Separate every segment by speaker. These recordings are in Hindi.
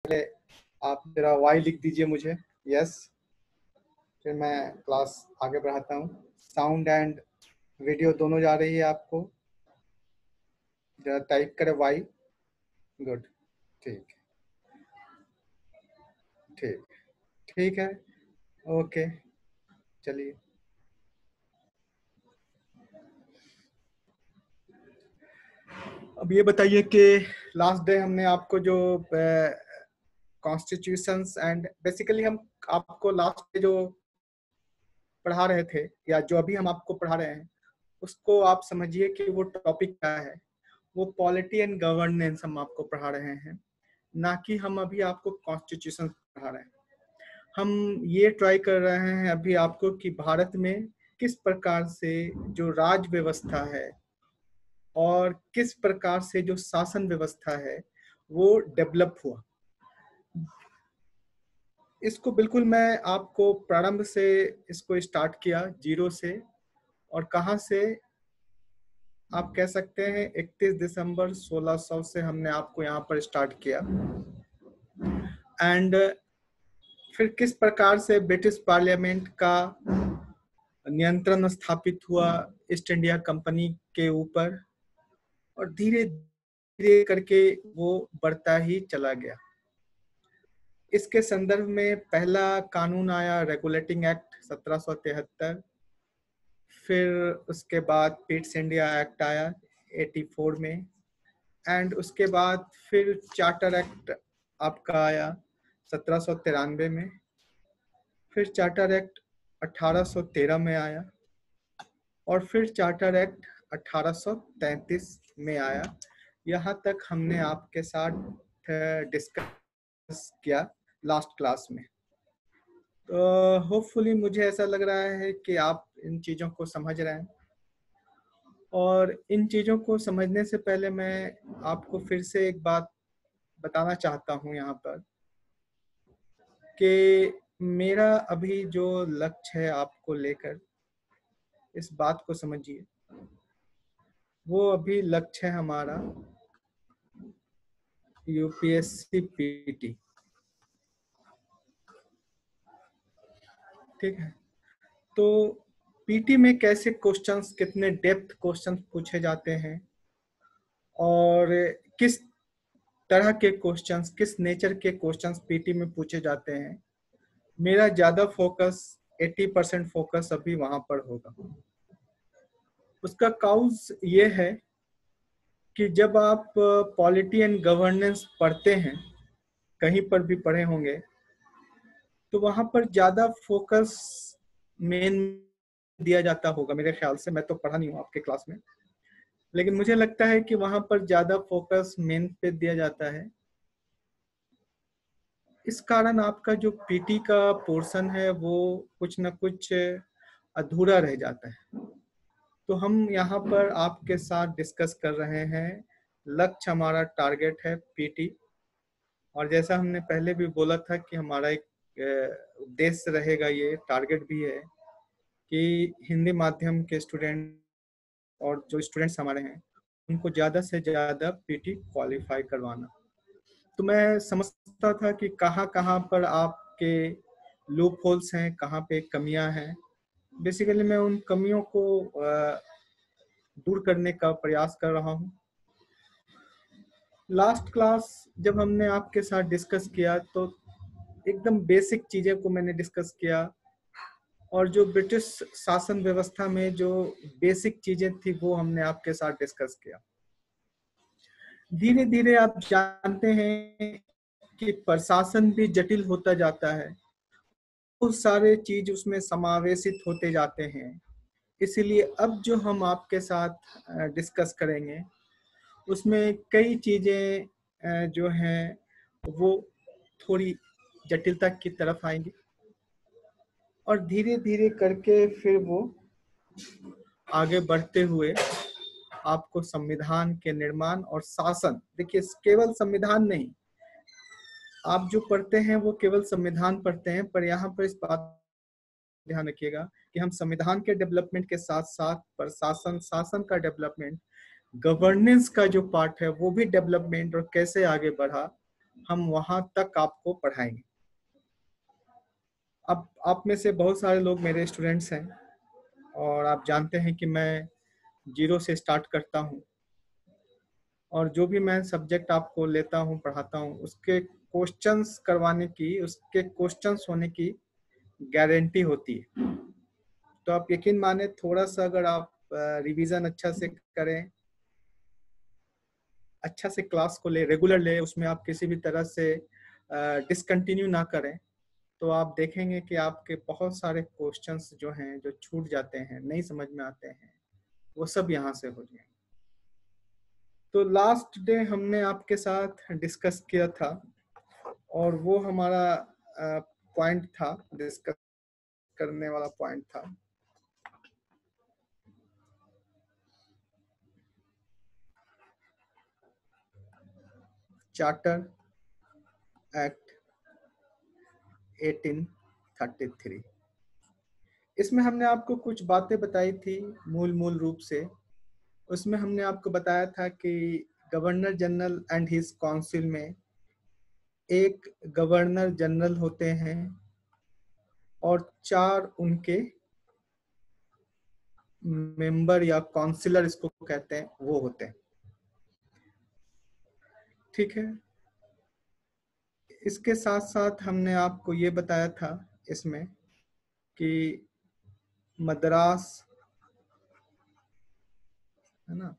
Speaker 1: पहले आप जरा वाई लिख दीजिए मुझे। यस, फिर मैं क्लास आगे बढ़ाता हूँ। साउंड एंड वीडियो दोनों जा रही है आपको। जरा टाइप करें वाई। गुड, ठीक ठीक ठीक है, ओके, चलिए। अब ये बताइए कि लास्ट डे हमने आपको जो कॉन्स्टिट्यूशंस एंड बेसिकली हम आपको लास्ट डे जो पढ़ा रहे थे या जो अभी हम आपको पढ़ा रहे हैं उसको आप समझिए कि वो टॉपिक क्या है। वो पॉलिटी एंड गवर्नेंस हम आपको पढ़ा रहे हैं, ना कि हम अभी आपको कॉन्स्टिट्यूशन पढ़ा रहे हैं। हम ये ट्राई कर रहे हैं अभी आपको कि भारत में किस प्रकार से जो राज व्यवस्था है और किस प्रकार से जो शासन व्यवस्था है वो डेवलप हुआ। इसको बिल्कुल मैं आपको प्रारंभ से इसको स्टार्ट किया, जीरो से, और कहाँ से आप कह सकते हैं 31 दिसंबर 1600 से हमने आपको यहाँ पर स्टार्ट किया। एंड फिर किस प्रकार से ब्रिटिश पार्लियामेंट का नियंत्रण स्थापित हुआ ईस्ट इंडिया कंपनी के ऊपर, और धीरे धीरे करके वो बढ़ता ही चला गया। इसके संदर्भ में पहला कानून आया रेगुलेटिंग एक्ट 1773, फिर उसके बाद पिट्स इंडिया एक्ट आया 84 में, एंड उसके बाद फिर चार्टर एक्ट आपका आया 1793 में, फिर चार्टर एक्ट 1813 में आया, और फिर चार्टर एक्ट 1833 में आया। यहाँ तक हमने आपके साथ डिस्कस किया लास्ट क्लास में। तो होपफुली मुझे ऐसा लग रहा है कि आप इन चीज़ों को समझ रहे हैं। और इन चीज़ों को समझने से पहले मैं आपको फिर से एक बात बताना चाहता हूँ यहाँ पर कि मेरा अभी जो लक्ष्य है आपको लेकर, इस बात को समझिए, वो अभी लक्ष्य है हमारा यूपीएससी पीटी। ठीक है, तो पीटी में कैसे क्वेश्चंस, कितने डेप्थ क्वेश्चंस पूछे जाते हैं और किस तरह के क्वेश्चंस, किस नेचर के क्वेश्चंस पीटी में पूछे जाते हैं, मेरा ज़्यादा फोकस 80% फोकस अभी वहाँ पर होगा। उसका काउज ये है कि जब आप पॉलिटी एंड गवर्नेंस पढ़ते हैं, कहीं पर भी पढ़े होंगे, तो वहाँ पर ज़्यादा फोकस मेन दिया जाता होगा मेरे ख्याल से। मैं तो पढ़ा नहीं हूँ आपके क्लास में, लेकिन मुझे लगता है कि वहाँ पर ज़्यादा फोकस मेन पे दिया जाता है। इस कारण आपका जो पीटी का पोर्शन है वो कुछ ना कुछ अधूरा रह जाता है। तो हम यहाँ पर आपके साथ डिस्कस कर रहे हैं, लक्ष्य हमारा टारगेट है पीटी, और जैसा हमने पहले भी बोला था कि हमारा एक उद्देश्य रहेगा, ये टारगेट भी है कि हिंदी माध्यम के स्टूडेंट और जो स्टूडेंट्स हमारे हैं उनको ज़्यादा से ज़्यादा पीटी क्वालिफाई करवाना। तो मैं समझता था कि कहाँ कहाँ पर आपके लूप होल्स हैं, कहाँ पे कमियां हैं। बेसिकली मैं उन कमियों को दूर करने का प्रयास कर रहा हूँ। लास्ट क्लास जब हमने आपके साथ डिस्कस किया तो एकदम बेसिक चीज़ें को मैंने डिस्कस किया, और जो ब्रिटिश शासन व्यवस्था में जो बेसिक चीज़ें थी वो हमने आपके साथ डिस्कस किया। धीरे धीरे आप जानते हैं कि प्रशासन भी जटिल होता जाता है, बहुत सारे चीज उसमें समावेशित होते जाते हैं। इसीलिए अब जो हम आपके साथ डिस्कस करेंगे उसमें कई चीजें जो हैं वो थोड़ी जटिलता की तरफ आएंगी, और धीरे धीरे करके फिर वो आगे बढ़ते हुए आपको संविधान के निर्माण और शासन, देखिए केवल संविधान नहीं, आप जो पढ़ते हैं वो केवल संविधान पढ़ते हैं, पर यहाँ पर इस बात ध्यान रखिएगा कि हम संविधान के डेवलपमेंट के साथ साथ प्रशासन, शासन का डेवलपमेंट, गवर्नेंस का जो पार्ट है वो भी डेवलपमेंट और कैसे आगे बढ़ा हम वहां तक आपको पढ़ाएंगे। अब आप में से बहुत सारे लोग मेरे स्टूडेंट्स हैं और आप जानते हैं कि मैं जीरो से स्टार्ट करता हूं, और जो भी मैं सब्जेक्ट आपको लेता हूं, पढ़ाता हूं, उसके क्वेश्चंस करवाने की, उसके क्वेश्चंस होने की गारंटी होती है। तो आप यकीन माने, थोड़ा सा अगर आप रिवीजन अच्छा से करें, अच्छा से क्लास को ले, रेगुलर ले, उसमें आप किसी भी तरह से डिसकंटिन्यू ना करें, तो आप देखेंगे कि आपके बहुत सारे क्वेश्चंस जो हैं, जो छूट जाते हैं, नहीं समझ में आते हैं, वो सब यहाँ से हो जाएंगे। तो लास्ट डे हमने आपके साथ डिस्कस किया था, और वो हमारा पॉइंट था, डिस्कस करने वाला पॉइंट था चार्टर एक्ट 1833। इसमें हमने आपको कुछ बातें बताई थी मूल रूप से। उसमें हमने आपको बताया था कि governor general and his council में एक गवर्नर जनरल होते हैं और 4 उनके मेंबर या काउंसिलर इसको कहते हैं, वो होते हैं। ठीक है। इसके साथ साथ हमने आपको ये बताया था इसमें कि मद्रास, है ना,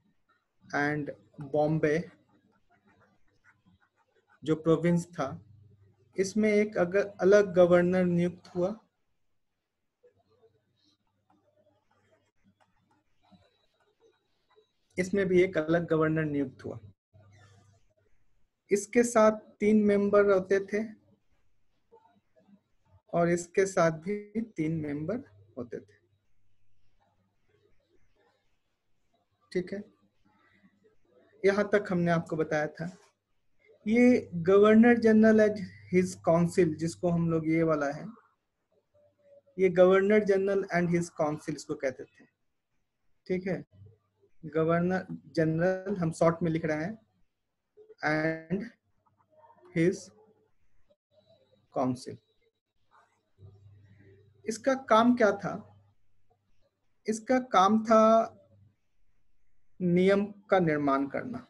Speaker 1: एंड बॉम्बे जो प्रोविंस था, इसमें एक अगर अलग गवर्नर नियुक्त हुआ। इसमें भी एक अलग गवर्नर नियुक्त हुआ। इसके साथ 3 मेंबर होते थे, और इसके साथ भी 3 मेंबर होते थे। ठीक है, यहां तक हमने आपको बताया था। ये governor general as his council, जिसको हम लोग ये वाला है, ये governor general and his council इसको कहते थे। ठीक है, गवर्नर जनरल हम शॉर्ट में लिख रहे हैं, एंड हिज काउंसिल। इसका काम क्या था? इसका काम था नियम का निर्माण करना,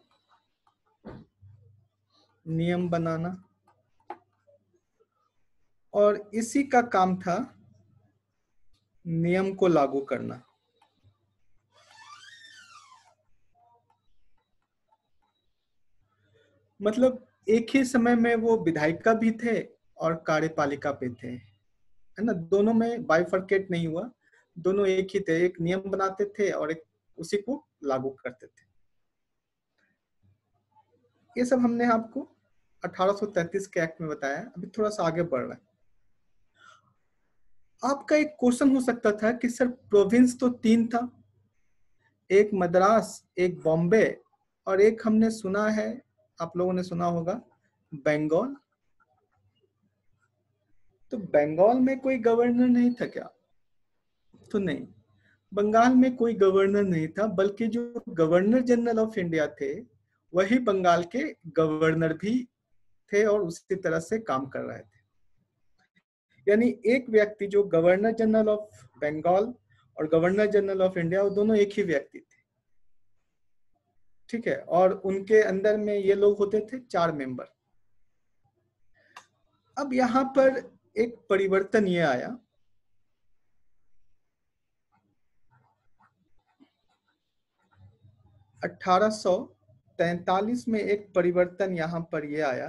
Speaker 1: नियम बनाना, और इसी का काम था नियम को लागू करना। मतलब एक ही समय में वो विधायिका भी थे और कार्यपालिका पे थे, है ना, दोनों में बाइफरकेट नहीं हुआ, दोनों एक ही थे, एक नियम बनाते थे और एक उसी को लागू करते थे। ये सब हमने आपको 1833 के एक्ट में बताया। अभी थोड़ा सा आगे बढ़ रहा है। आपका एक क्वेश्चन हो सकता था कि सर प्रोविंस तो 3 था, एक मद्रास, एक बॉम्बे, और एक हमने सुना है, आप लोगों ने सुना होगा, बंगाल। तो बंगाल में कोई गवर्नर नहीं था क्या? तो नहीं, बंगाल में कोई गवर्नर नहीं था, बल्कि जो गवर्नर जनरल ऑफ इंडिया थे, वही बंगाल के गवर्नर भी थे और उसी तरह से काम कर रहे थे। यानी एक व्यक्ति जो गवर्नर जनरल ऑफ बंगाल और गवर्नर जनरल ऑफ इंडिया, वो दोनों एक ही व्यक्ति थे। ठीक है, और उनके अंदर में ये लोग होते थे 4 मेंबर। अब यहां पर एक परिवर्तन ये आया, 1843 में एक परिवर्तन यहां पर ये आया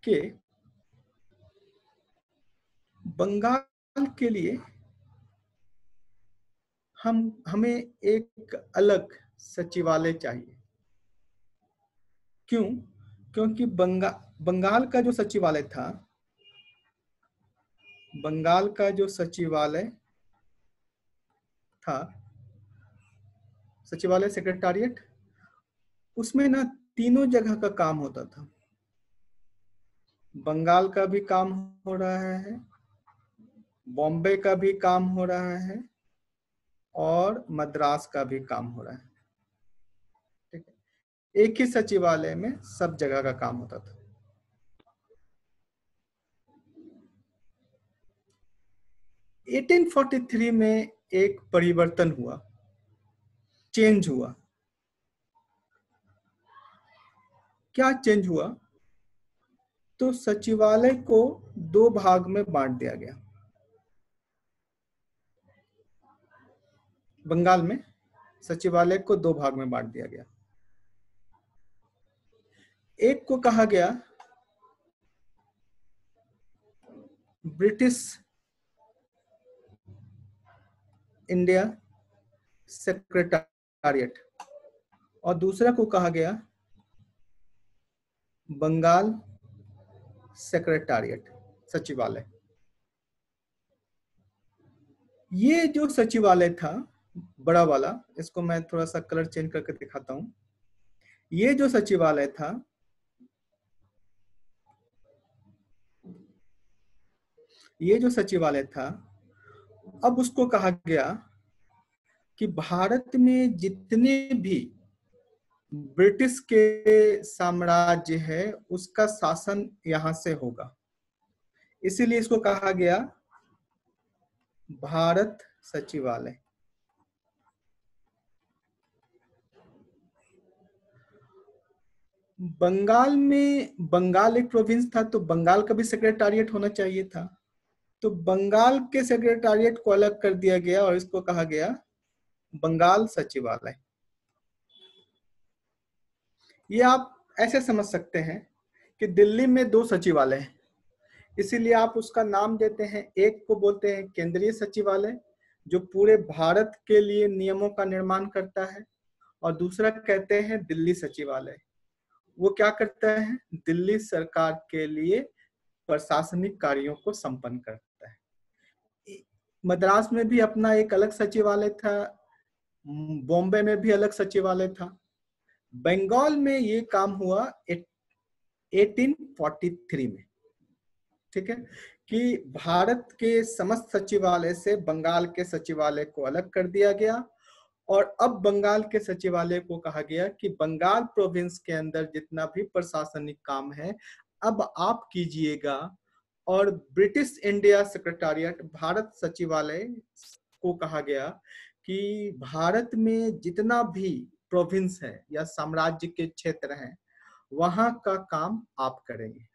Speaker 1: कि बंगाल के लिए हमें एक अलग सचिवालय चाहिए। क्यों? क्योंकि बंगाल का जो सचिवालय था, बंगाल का जो सचिवालय था, सचिवालय सेक्रेटारिएट, उसमें ना तीनों जगह का काम होता था। बंगाल का भी काम हो रहा है, बॉम्बे का भी काम हो रहा है, और मद्रास का भी काम हो रहा है। ठीक है, एक ही सचिवालय में सब जगह का काम होता था। 1843 में एक परिवर्तन हुआ, चेंज हुआ। क्या चेंज हुआ? तो सचिवालय को दो भाग में बांट दिया गया। बंगाल में सचिवालय को दो भाग में बांट दिया गया। एक को कहा गया ब्रिटिश इंडिया सेक्रेटरिएट और दूसरा को कहा गया बंगाल सेक्रेटरिएट, सचिवालय। ये जो सचिवालय था बड़ा वाला, इसको मैं थोड़ा सा कलर चेंज करके दिखाता हूं। ये जो सचिवालय था, ये जो सचिवालय था, अब उसको कहा गया कि भारत में जितने भी ब्रिटिश के साम्राज्य है उसका शासन यहां से होगा। इसीलिए इसको कहा गया भारत सचिवालय। बंगाल में, बंगाल एक प्रोविंस था तो बंगाल का भी सेक्रेटरिएट होना चाहिए था। तो बंगाल के सेक्रेटरिएट को अलग कर दिया गया और इसको कहा गया बंगाल सचिवालय। ये आप ऐसे समझ सकते हैं कि दिल्ली में दो सचिवालय हैं, इसीलिए आप उसका नाम देते हैं। एक को बोलते हैं केंद्रीय सचिवालय जो पूरे भारत के लिए नियमों का निर्माण करता है, और दूसरा कहते हैं दिल्ली सचिवालय। वो क्या करता है? दिल्ली सरकार के लिए प्रशासनिक कार्यों को संपन्न करता है। मद्रास में भी अपना एक अलग सचिवालय था, बॉम्बे में भी अलग सचिवालय था। बंगाल में ये काम हुआ 1843 में, ठीक है, कि भारत के समस्त सचिवालय से बंगाल के सचिवालय को अलग कर दिया गया। और अब बंगाल के सचिवालय को कहा गया कि बंगाल प्रोविंस के अंदर जितना भी प्रशासनिक काम है अब आप कीजिएगा। और ब्रिटिश इंडिया सेक्रेटरिएट, भारत सचिवालय को कहा गया कि भारत में जितना भी प्रोविंस है या साम्राज्य के क्षेत्र हैं वहां का काम आप करेंगे।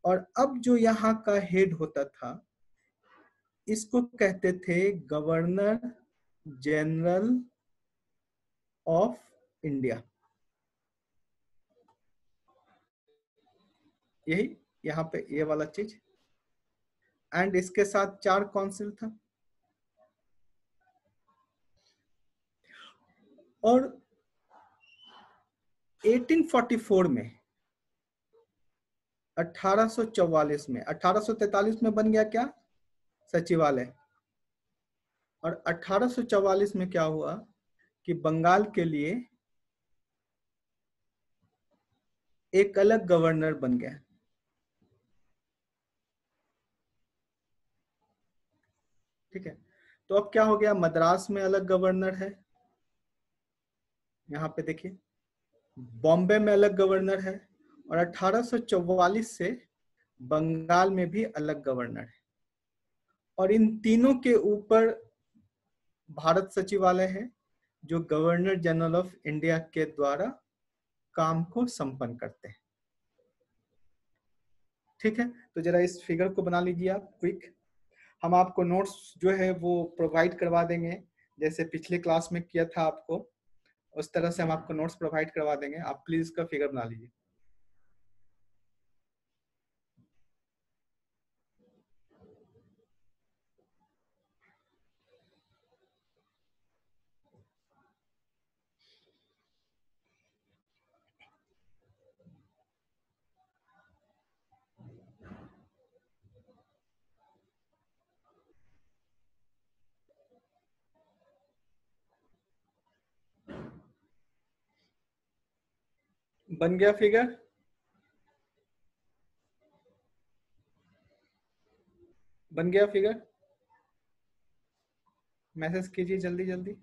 Speaker 1: और अब जो यहाँ का हेड होता था इसको कहते थे गवर्नर जनरल ऑफ इंडिया। यही यहाँ पे ये वाला चीज, एंड इसके साथ 4 काउंसिल था। और 1844 में, 1844 में, 1843 में बन गया क्या? सचिवालय। और 1844 में क्या हुआ कि बंगाल के लिए एक अलग गवर्नर बन गया। ठीक है, तो अब क्या हो गया? मद्रास में अलग गवर्नर है, यहाँ पे देखिए, बॉम्बे में अलग गवर्नर है, और 1844 से बंगाल में भी अलग गवर्नर है। और इन तीनों के ऊपर भारत सचिवालय है जो गवर्नर जनरल ऑफ इंडिया के द्वारा काम को संपन्न करते हैं। ठीक है, तो जरा इस फिगर को बना लीजिए आप क्विक। हम आपको नोट्स जो है वो प्रोवाइड करवा देंगे, जैसे पिछले क्लास में किया था आपको, उस तरह से हम आपको नोट्स प्रोवाइड करवा देंगे। आप प्लीज इसका फिगर बना लीजिए। बन गया फिगर? बन गया फिगर? मैसेज कीजिए जल्दी जल्दी।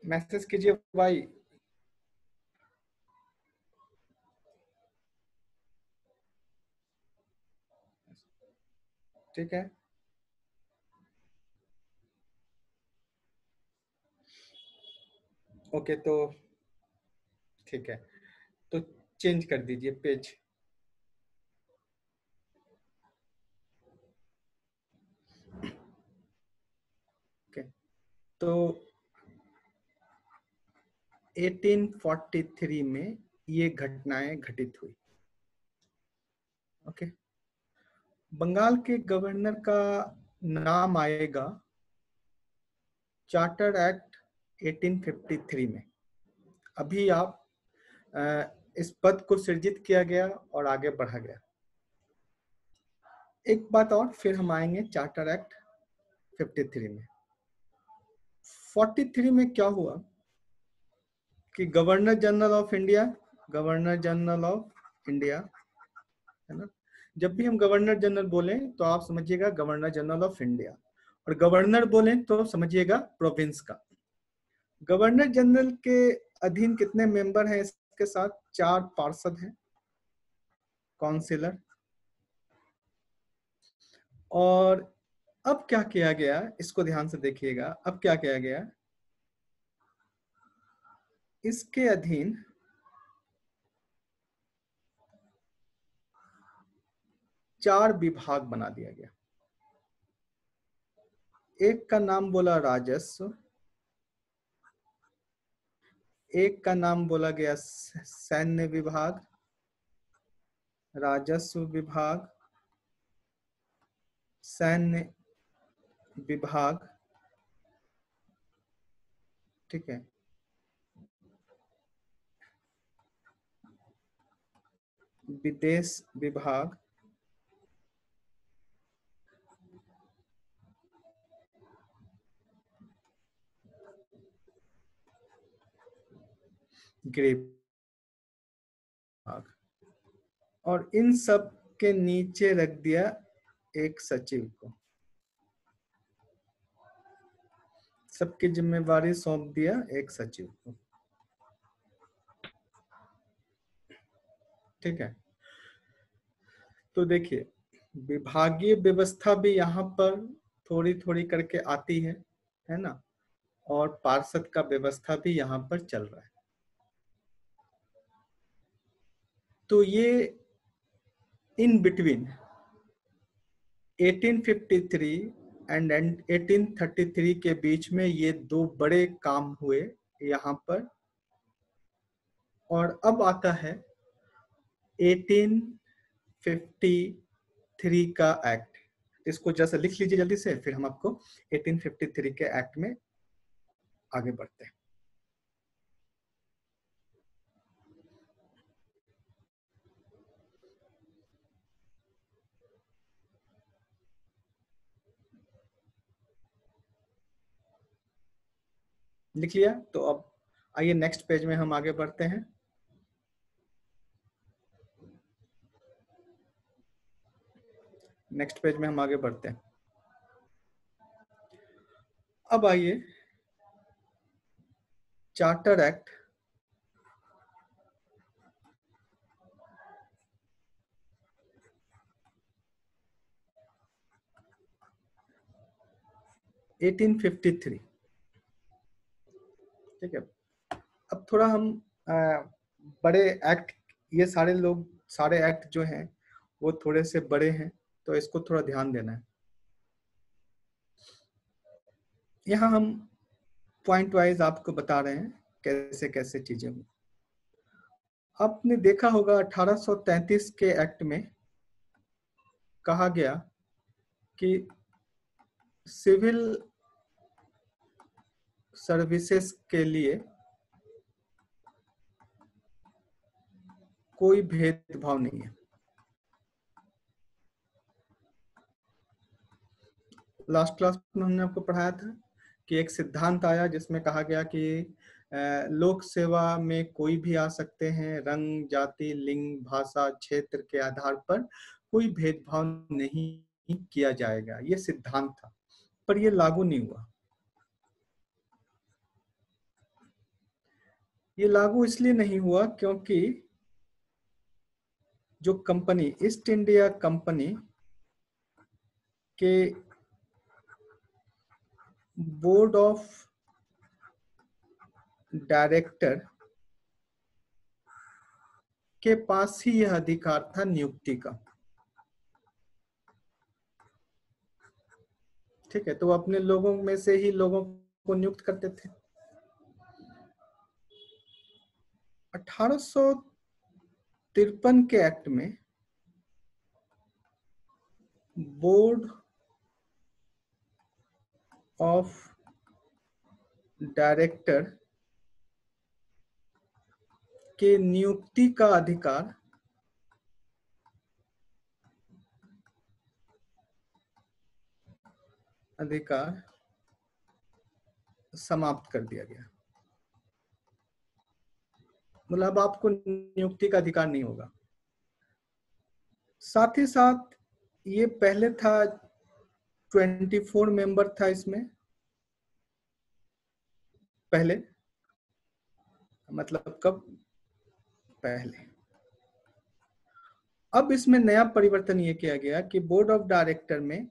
Speaker 1: मैसेज कीजिए भाई। ठीक है, ओके, तो ठीक है, तो चेंज कर दीजिए पेज। ओके, तो 1843 में ये घटनाएं घटित हुई। ओके, बंगाल के गवर्नर का नाम आएगा चार्टर एक्ट 1853 में। अभी आप इस पद को सृजित किया गया और आगे बढ़ा गया। एक बात और, फिर हम आएंगे चार्टर एक्ट 53 में। 43 में क्या हुआ कि governor general of India, governor general of India, है ना, जब भी हम गवर्नर जनरल बोलें तो आप समझिएगा गवर्नर जनरल ऑफ इंडिया, और गवर्नर बोलें तो समझिएगा प्रोविंस का। गवर्नर जनरल के अधीन कितने मेंबर हैं? इसके साथ 4 पार्षद हैं, काउंसिलर। और अब क्या किया गया, इसको ध्यान से देखिएगा। अब क्या किया गया, इसके अधीन 4 विभाग बना दिया गया। एक का नाम बोला राजस्व, एक का नाम बोला गया सैन्य विभाग, राजस्व विभाग, सैन्य विभाग, ठीक है, विदेश विभाग, गृह विभाग, और इन सब के नीचे रख दिया एक सचिव को। सबकी जिम्मेवारी सौंप दिया एक सचिव को। ठीक है, तो देखिए विभागीय व्यवस्था भी यहाँ पर थोड़ी थोड़ी करके आती है ना, और पार्षद का व्यवस्था भी यहाँ पर चल रहा है। तो ये इन बिटवीन 1853 एंड 1833 के बीच में ये 2 बड़े काम हुए यहाँ पर। और अब आता है 1853 का एक्ट। इसको जैसे लिख लीजिए जल्दी से, फिर हम आपको 1853 के एक्ट में आगे बढ़ते हैं। लिख लिया? तो अब आइए नेक्स्ट पेज में हम आगे बढ़ते हैं। नेक्स्ट पेज में हम आगे बढ़ते हैं। अब आइए चार्टर एक्ट 1853। ठीक है, अब थोड़ा हम बड़े एक्ट, ये सारे एक्ट जो हैं वो थोड़े से बड़े हैं, तो इसको थोड़ा ध्यान देना है। यहाँ हम पॉइंट वाइज आपको बता रहे हैं कैसे कैसे चीजें हुई। आपने देखा होगा 1833 के एक्ट में कहा गया कि सिविल सर्विसेज के लिए कोई भेदभाव नहीं है। लास्ट क्लास में हमने आपको पढ़ाया था कि एक सिद्धांत आया जिसमें कहा गया कि लोक सेवा में कोई भी आ सकते हैं, रंग, जाति, लिंग, भाषा, क्षेत्र के आधार पर कोई भेदभाव नहीं किया जाएगा। ये सिद्धांत था, पर ये लागू नहीं हुआ। ये लागू इसलिए नहीं हुआ क्योंकि जो कंपनी ईस्ट इंडिया कंपनी के बोर्ड ऑफ डायरेक्टर के पास ही यह अधिकार था नियुक्ति का। ठीक है, तो वो अपने लोगों में से ही लोगों को नियुक्त करते थे। 1853 के एक्ट में बोर्ड ऑफ डायरेक्टर के नियुक्ति का अधिकार समाप्त कर दिया गया। मतलब आपको नियुक्ति का अधिकार नहीं होगा। साथ ही साथ ये पहले था 24 मेंबर था इसमें पहले, मतलब कब पहले। अब इसमें नया परिवर्तन ये किया गया कि बोर्ड ऑफ डायरेक्टर में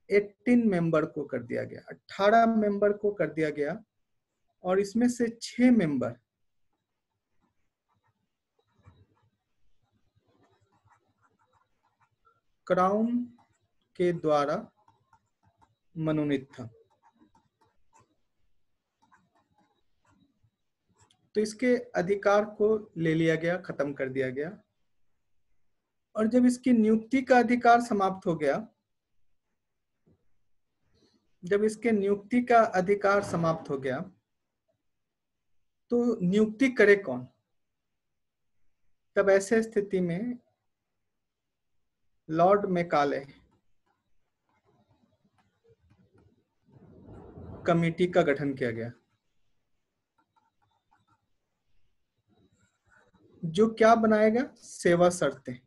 Speaker 1: 18 मेंबर को कर दिया गया, 18 मेंबर को कर दिया गया, और इसमें से 6 मेंबर क्राउन के द्वारा मनोनीत था। तो इसके अधिकार को ले लिया गया, खत्म कर दिया गया। और जब इसकी नियुक्ति का अधिकार समाप्त हो गया, जब इसके नियुक्ति का अधिकार समाप्त हो गया, तो नियुक्ति करे कौन? तब ऐसे स्थिति में लॉर्ड मैकाले कमेटी का गठन किया गया, जो क्या बनाएगा? सेवा शर्तें।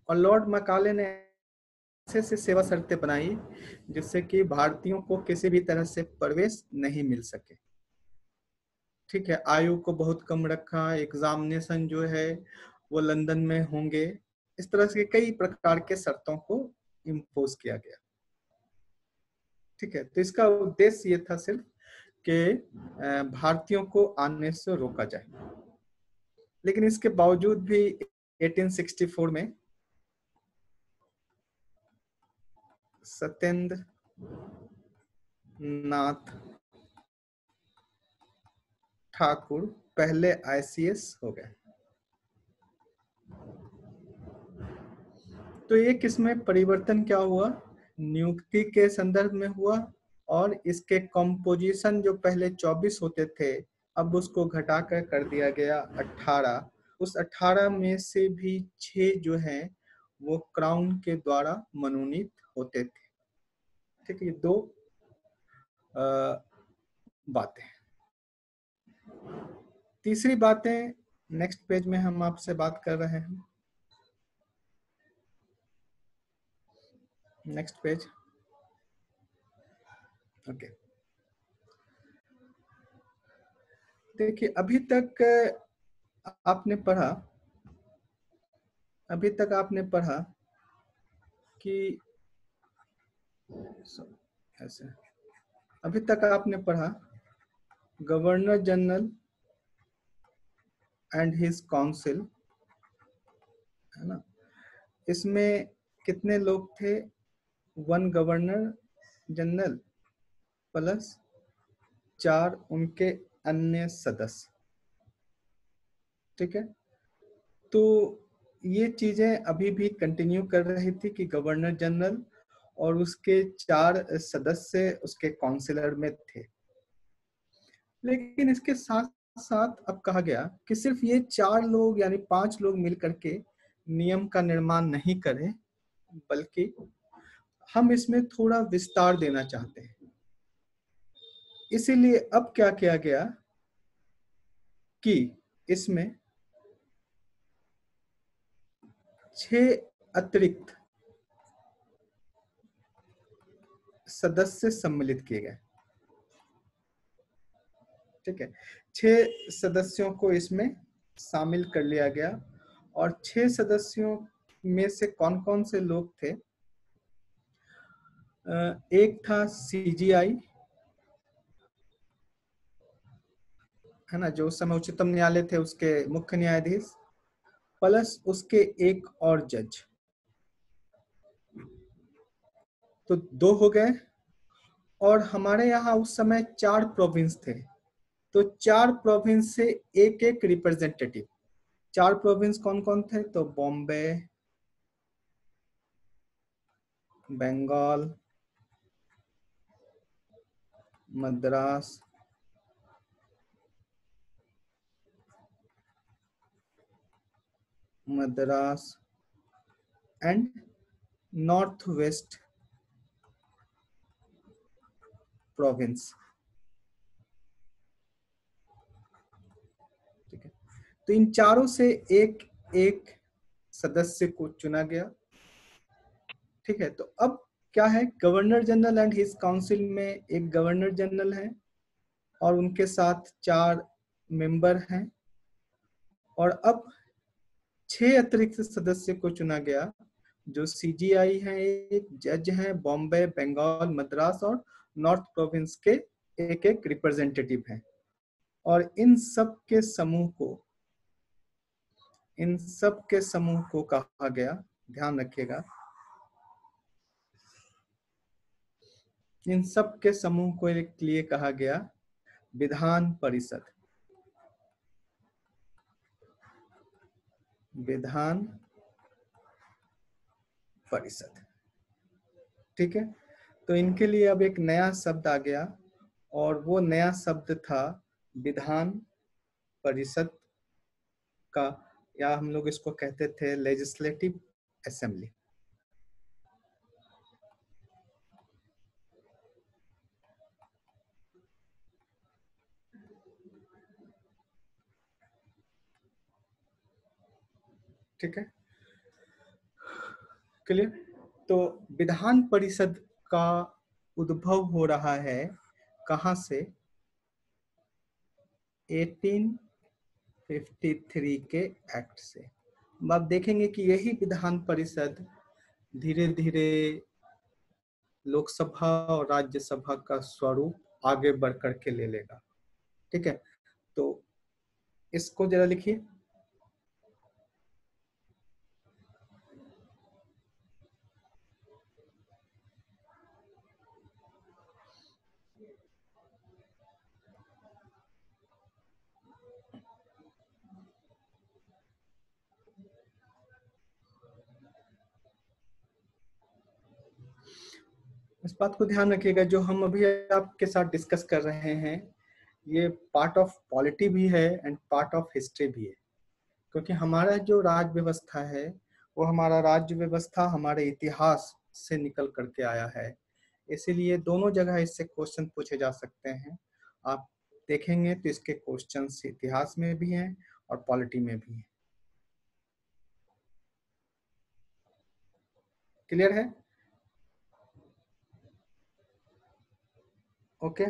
Speaker 1: और लॉर्ड मैकाले ने ऐसे सेवा शर्तें बनाई जिससे कि भारतीयों को किसी भी तरह से प्रवेश नहीं मिल सके। ठीक है, आयु को बहुत कम रखा, एग्जामिनेशन जो है वो लंदन में होंगे, इस तरह से कई प्रकार के शर्तों को इम्पोज किया गया। ठीक है, तो इसका उद्देश्य ये था सिर्फ कि भारतीयों को आने से रोका जाए। लेकिन इसके बावजूद भी 1864 में सत्येंद्र नाथ ठाकुर पहले आईसीएस हो गए। तो ये किसमें परिवर्तन क्या हुआ? नियुक्ति के संदर्भ में हुआ, और इसके कंपोजिशन जो पहले 24 होते थे, अब उसको घटाकर कर दिया गया 18। उस 18 में से भी 6 जो हैं वो क्राउन के द्वारा मनोनीत होते थे। ठीक है, ये दो बातें। तीसरी बातें नेक्स्ट पेज में हम आपसे बात कर रहे हैं। Next page. ओके, देखिए अभी तक आपने पढ़ा कि ऐसे अभी तक आपने पढ़ा governor general and his council, है ना? इसमें कितने लोग थे? 1 गवर्नर जनरल प्लस 4 उनके अन्य सदस्य। ठीक है, तो ये चीजें अभी भी कंटिन्यू कर रही थी कि गवर्नर जनरल और उसके 4 सदस्य उसके काउंसिलर में थे। लेकिन इसके साथ साथ अब कहा गया कि सिर्फ ये 4 लोग यानी 5 लोग मिलकर के नियम का निर्माण नहीं करें, बल्कि हम इसमें थोड़ा विस्तार देना चाहते हैं। इसीलिए अब क्या किया गया कि इसमें 6 अतिरिक्त सदस्य सम्मिलित किए गए। ठीक है, 6 सदस्यों को इसमें शामिल कर लिया गया। और 6 सदस्यों में से कौन कौन से लोग थे? एक था सीजीआई, है ना, जो उस समय उच्चतम न्यायालय थे उसके मुख्य न्यायाधीश, प्लस उसके एक और जज, तो 2 हो गए। और हमारे यहाँ उस समय 4 प्रोविंस थे, तो 4 प्रोविंस से एक एक रिप्रेजेंटेटिव। 4 प्रोविंस कौन कौन थे? तो Bombay, Bengal, Madras, and north west province. ठीक है, तो इन चारों से एक एक सदस्य को चुना गया। ठीक है, तो अब क्या है, governor general and his council में एक गवर्नर जनरल है और उनके साथ 4 मेंबर हैं। और अब 6 अतिरिक्त सदस्य को चुना गया, जो सीजीआई हैं, एक जज हैं, बॉम्बे, बंगाल, मद्रास और नॉर्थ प्रोविंस के एक एक रिप्रेजेंटेटिव हैं। और इन सब के समूह को कहा गया, ध्यान रखिएगा, इन सब के समूह को एक लिए कहा गया विधान परिषद। विधान परिषद। ठीक है, तो इनके लिए अब एक नया शब्द आ गया, और वो नया शब्द था विधान परिषद का, या हम लोग इसको कहते थे लेजिस्लेटिव असेंबली। ठीक है, क्लियर? तो विधान परिषद का उद्भव हो रहा है कहां से? 1853 के एक्ट से। अब आप देखेंगे कि यही विधान परिषद धीरे धीरे लोकसभा और राज्यसभा का स्वरूप आगे बढ़ करके ले लेगा। ठीक है, तो इसको जरा लिखिए। इस बात को ध्यान रखिएगा, जो हम अभी आपके साथ डिस्कस कर रहे हैं, ये पार्ट ऑफ पॉलिटी भी है एंड पार्ट ऑफ हिस्ट्री भी है। क्योंकि हमारा जो राज्य व्यवस्था है, वो हमारा राज्य व्यवस्था हमारे इतिहास से निकल करके आया है। इसीलिए दोनों जगह इससे क्वेश्चन पूछे जा सकते हैं। आप देखेंगे तो इसके क्वेश्चंस इतिहास में भी हैं और पॉलिटी में भी हैं। क्लियर है? ओके,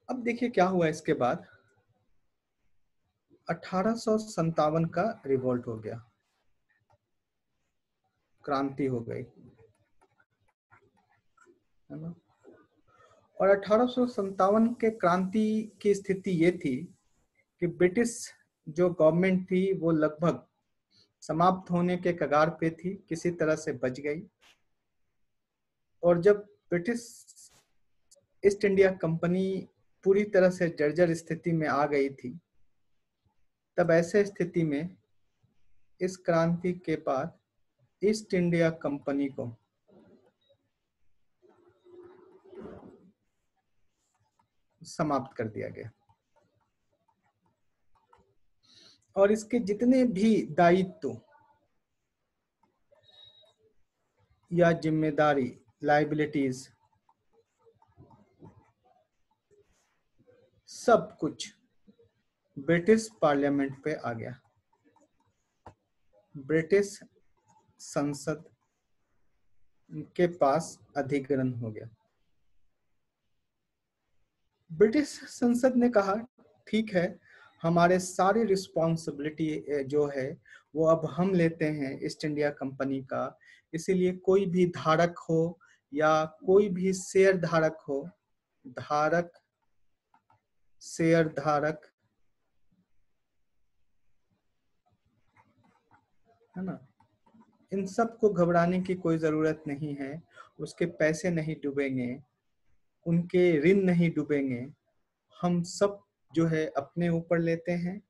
Speaker 1: अब देखिए क्या हुआ इसके बाद। 1857 का रिवोल्ट हो गया, क्रांति हो गई, है ना। और 1857 के क्रांति की स्थिति ये थी कि ब्रिटिश जो गवर्नमेंट थी वो लगभग समाप्त होने के कगार पे थी, किसी तरह से बच गई। और जब ब्रिटिश ईस्ट इंडिया कंपनी पूरी तरह से जर्जर स्थिति में आ गई थी, तब ऐसे स्थिति में इस क्रांति के बाद ईस्ट इंडिया कंपनी को समाप्त कर दिया गया। और इसके जितने भी दायित्व या जिम्मेदारी, लाइबिलिटीज, सब कुछ ब्रिटिश पार्लियामेंट पे आ गया। ब्रिटिश संसद के पास अधिग्रहण हो गया। ब्रिटिश संसद ने कहा ठीक है, हमारे सारी रिस्पॉन्सिबिलिटी जो है वो अब हम लेते हैं ईस्ट इंडिया कंपनी का, इसीलिए कोई भी धारक हो या कोई भी शेयर धारक हो, धारक, शेयर धारक, है ना, इन सब को घबराने की कोई जरूरत नहीं है। उसके पैसे नहीं डूबेंगे, उनके ऋण नहीं डूबेंगे, हम सब जो है अपने ऊपर लेते हैं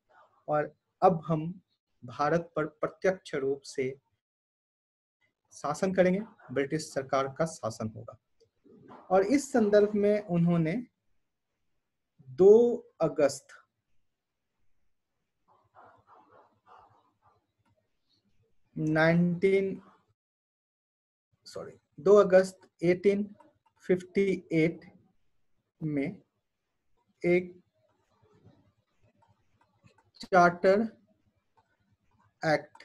Speaker 1: और अब हम भारत पर प्रत्यक्ष रूप से शासन करेंगे, ब्रिटिश सरकार का शासन होगा। और इस संदर्भ में उन्होंने 2 अगस्त 1858 में एक चार्टर एक्ट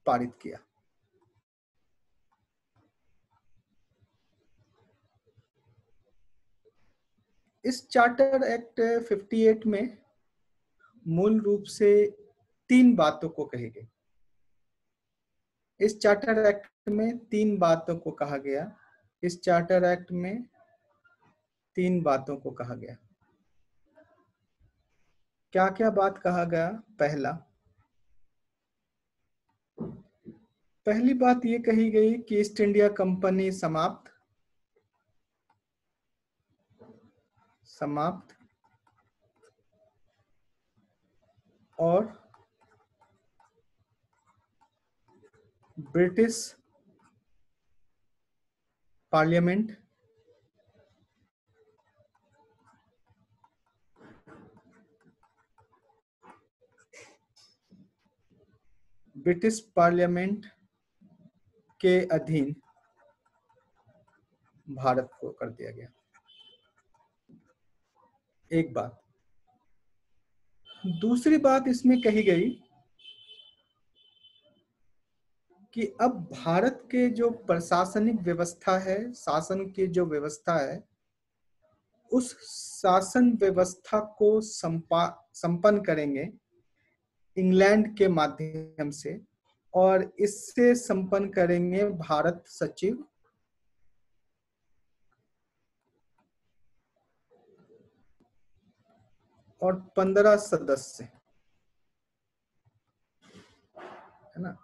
Speaker 1: पारित किया। इस चार्टर एक्ट 58 में मूल रूप से 3 बातों को कही गई। इस चार्टर एक्ट में 3 बातों को कहा गया। इस चार्टर एक्ट में 3 बातों को कहा गया। क्या क्या बात कहा गया? पहली बात ये कही गई कि ईस्ट इंडिया कंपनी समाप्त और ब्रिटिश पार्लियामेंट के अधीन भारत को कर दिया गया। एक बात। दूसरी बात इसमें कही गई कि अब भारत के जो प्रशासनिक व्यवस्था है, शासन की जो व्यवस्था है, उस शासन व्यवस्था को संपन्न करेंगे इंग्लैंड के माध्यम से, और इससे संपन्न करेंगे भारत सचिव और 15 सदस्य, है ना,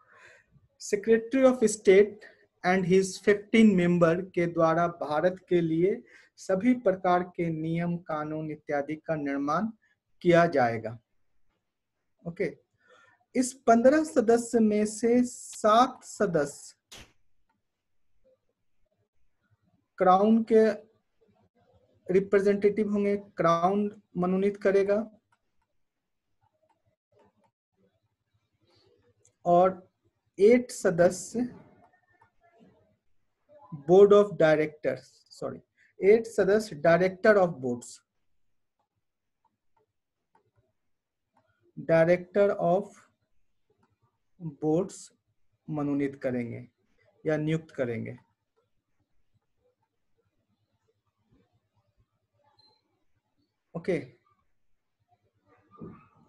Speaker 1: secretary of state and his 15 member के द्वारा भारत के लिए सभी प्रकार के नियम कानून इत्यादि का निर्माण किया जाएगा। ओके। इस 15 सदस्य में से 7 सदस्य क्राउन के रिप्रेजेंटेटिव होंगे, क्राउन मनोनीत करेगा, और 8 सदस्य बोर्ड ऑफ डायरेक्टर्स, 8 सदस्य डायरेक्टर ऑफ बोर्ड्स, मनोनीत करेंगे या नियुक्त करेंगे। ओके।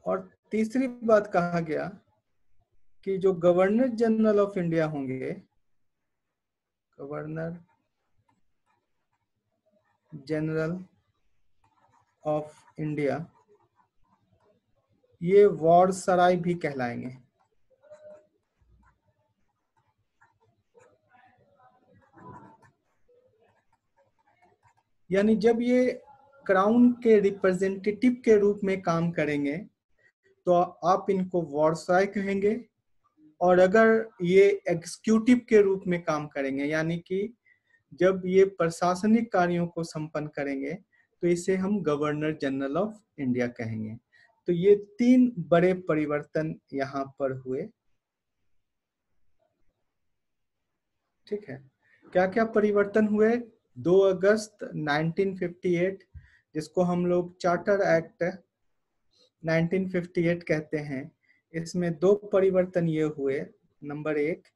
Speaker 1: और तीसरी बात कहा गया कि जो गवर्नर जनरल ऑफ इंडिया होंगे, गवर्नर जनरल ऑफ इंडिया, ये वारसराय भी कहलाएंगे। यानी जब ये क्राउन के रिप्रेजेंटेटिव के रूप में काम करेंगे तो आप इनको वारसराय कहेंगे, और अगर ये एग्जीक्यूटिव के रूप में काम करेंगे, यानी कि जब ये प्रशासनिक कार्यों को संपन्न करेंगे, तो इसे हम गवर्नर जनरल ऑफ इंडिया कहेंगे। तो ये 3 बड़े परिवर्तन यहाँ पर हुए। ठीक है। क्या क्या परिवर्तन हुए? 2 अगस्त 1958, जिसको हम लोग चार्टर एक्ट 1958 कहते हैं, इसमें 2 परिवर्तन ये हुए। नंबर 1,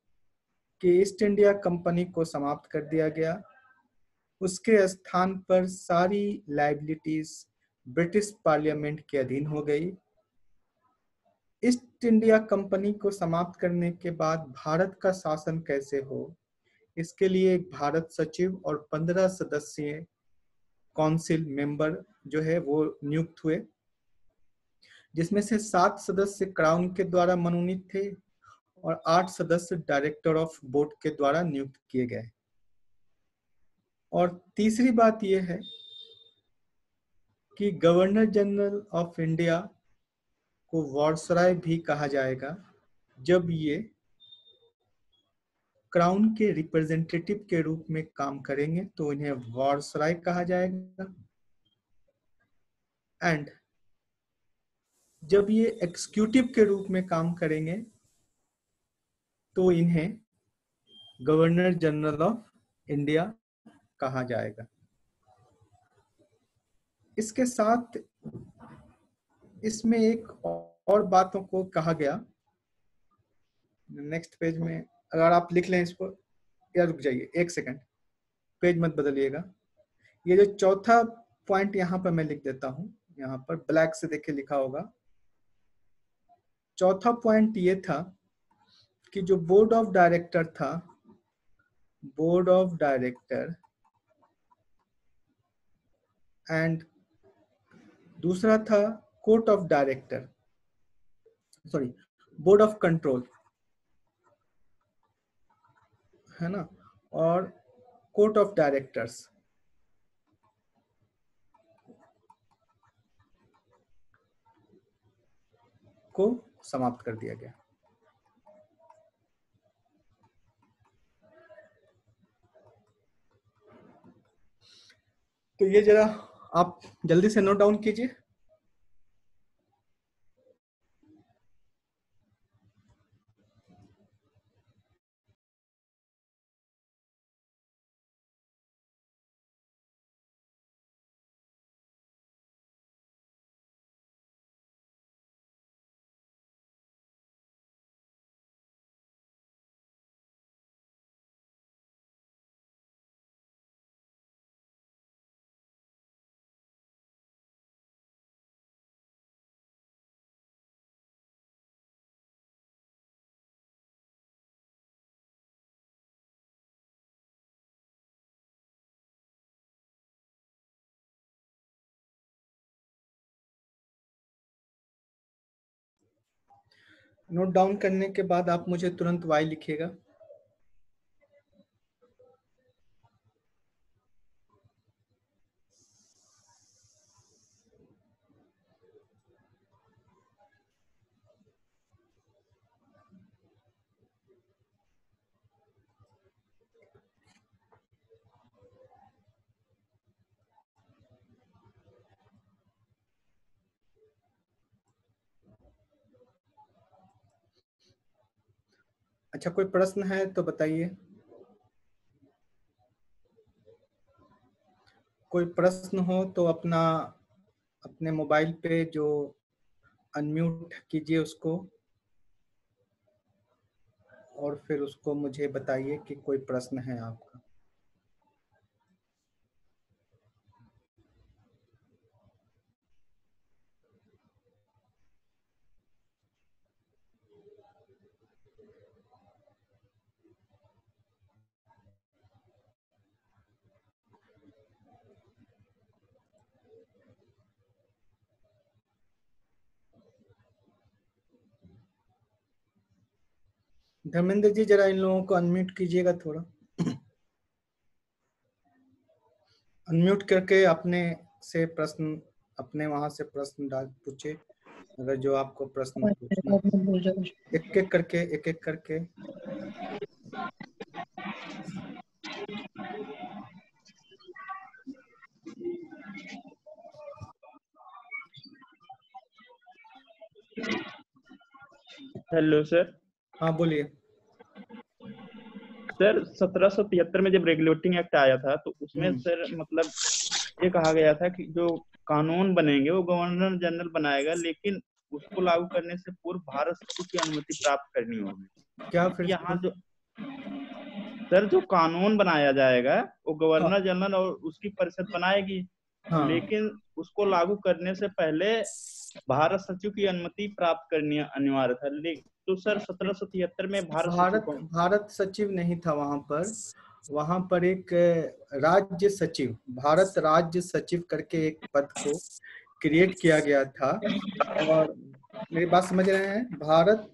Speaker 1: कि ईस्ट इंडिया कंपनी को समाप्त कर दिया गया। उसके स्थान पर सारी लाइबिलिटीज ब्रिटिश पार्लियामेंट के अधीन हो गई। ईस्ट इंडिया कंपनी को समाप्त करने के बाद भारत का शासन कैसे हो, इसके लिए एक भारत सचिव और 15 सदस्यीय काउंसिल मेंबर जो है वो नियुक्त हुए, जिसमें से 7 सदस्य क्राउन के द्वारा मनोनीत थे और 8 सदस्य डायरेक्टर ऑफ बोर्ड के द्वारा नियुक्त किए गए। और तीसरी बात यह है कि गवर्नर जनरल ऑफ इंडिया को वायसराय भी कहा जाएगा जब ये क्राउन के रिप्रेजेंटेटिव के रूप में काम करेंगे, तो इन्हें वायसराय कहा जाएगा। एंड जब ये एग्जीक्यूटिव के रूप में काम करेंगे तो इन्हें गवर्नर जनरल ऑफ इंडिया कहा जाएगा। इसके साथ इसमें एक और बातों को कहा गया, नेक्स्ट पेज में अगर आप लिख लें इसको, या रुक जाइए एक सेकंड, पेज मत बदलिएगा। ये जो चौथा पॉइंट यहाँ पर मैं लिख देता हूँ, यहाँ पर ब्लैक से देखिए लिखा होगा। चौथा पॉइंट ये था कि जो बोर्ड ऑफ डायरेक्टर था, बोर्ड ऑफ डायरेक्टर एंड दूसरा था court of director, sorry board of control, है ना, और कोर्ट ऑफ डायरेक्टर्स को समाप्त कर दिया गया। तो ये जरा आप जल्दी से नोट डाउन कीजिए। नोट डाउन करने के बाद आप मुझे तुरंत वाई लिखिएगा। अच्छा, कोई प्रश्न है तो बताइए। कोई प्रश्न हो तो अपने मोबाइल पे जो अनम्यूट कीजिए उसको, और फिर उसको मुझे बताइए कि कोई प्रश्न है आपका। धर्मेंद्र जी जरा इन लोगों को अनम्यूट कीजिएगा थोड़ा, अनम्यूट करके अपने से प्रश्न, अपने वहां से प्रश्न डाल पूछे, अगर जो आपको प्रश्न पूछना है। एक एक करके, एक एक करके।
Speaker 2: Hello sir.
Speaker 1: हाँ बोलिए।
Speaker 2: सर 1773 में जब रेगुलेटिंग एक्ट आया था तो उसमें सर मतलब ये कहा गया था कि जो कानून बनेंगे वो गवर्नर जनरल बनाएगा, लेकिन उसको लागू करने से पूर्व भारत की अनुमति प्राप्त करनी होगी।
Speaker 1: क्या फिर
Speaker 2: यहाँ जो सर जो कानून बनाया जाएगा वो
Speaker 1: हाँ
Speaker 2: गवर्नर जनरल और उसकी परिषद बनाएगी,
Speaker 1: हाँ।
Speaker 2: लेकिन उसको लागू करने से पहले भारत सचिव की अनुमति प्राप्त करनी अनिवार्य था। तो सर 1773 में भारत सचिव
Speaker 1: भारत
Speaker 2: कौन?
Speaker 1: भारत सचिव नहीं था वहां पर। वहां पर एक राज्य सचिव, भारत राज्य सचिव करके एक पद को क्रिएट किया गया था। और मेरी बात समझ रहे हैं, भारत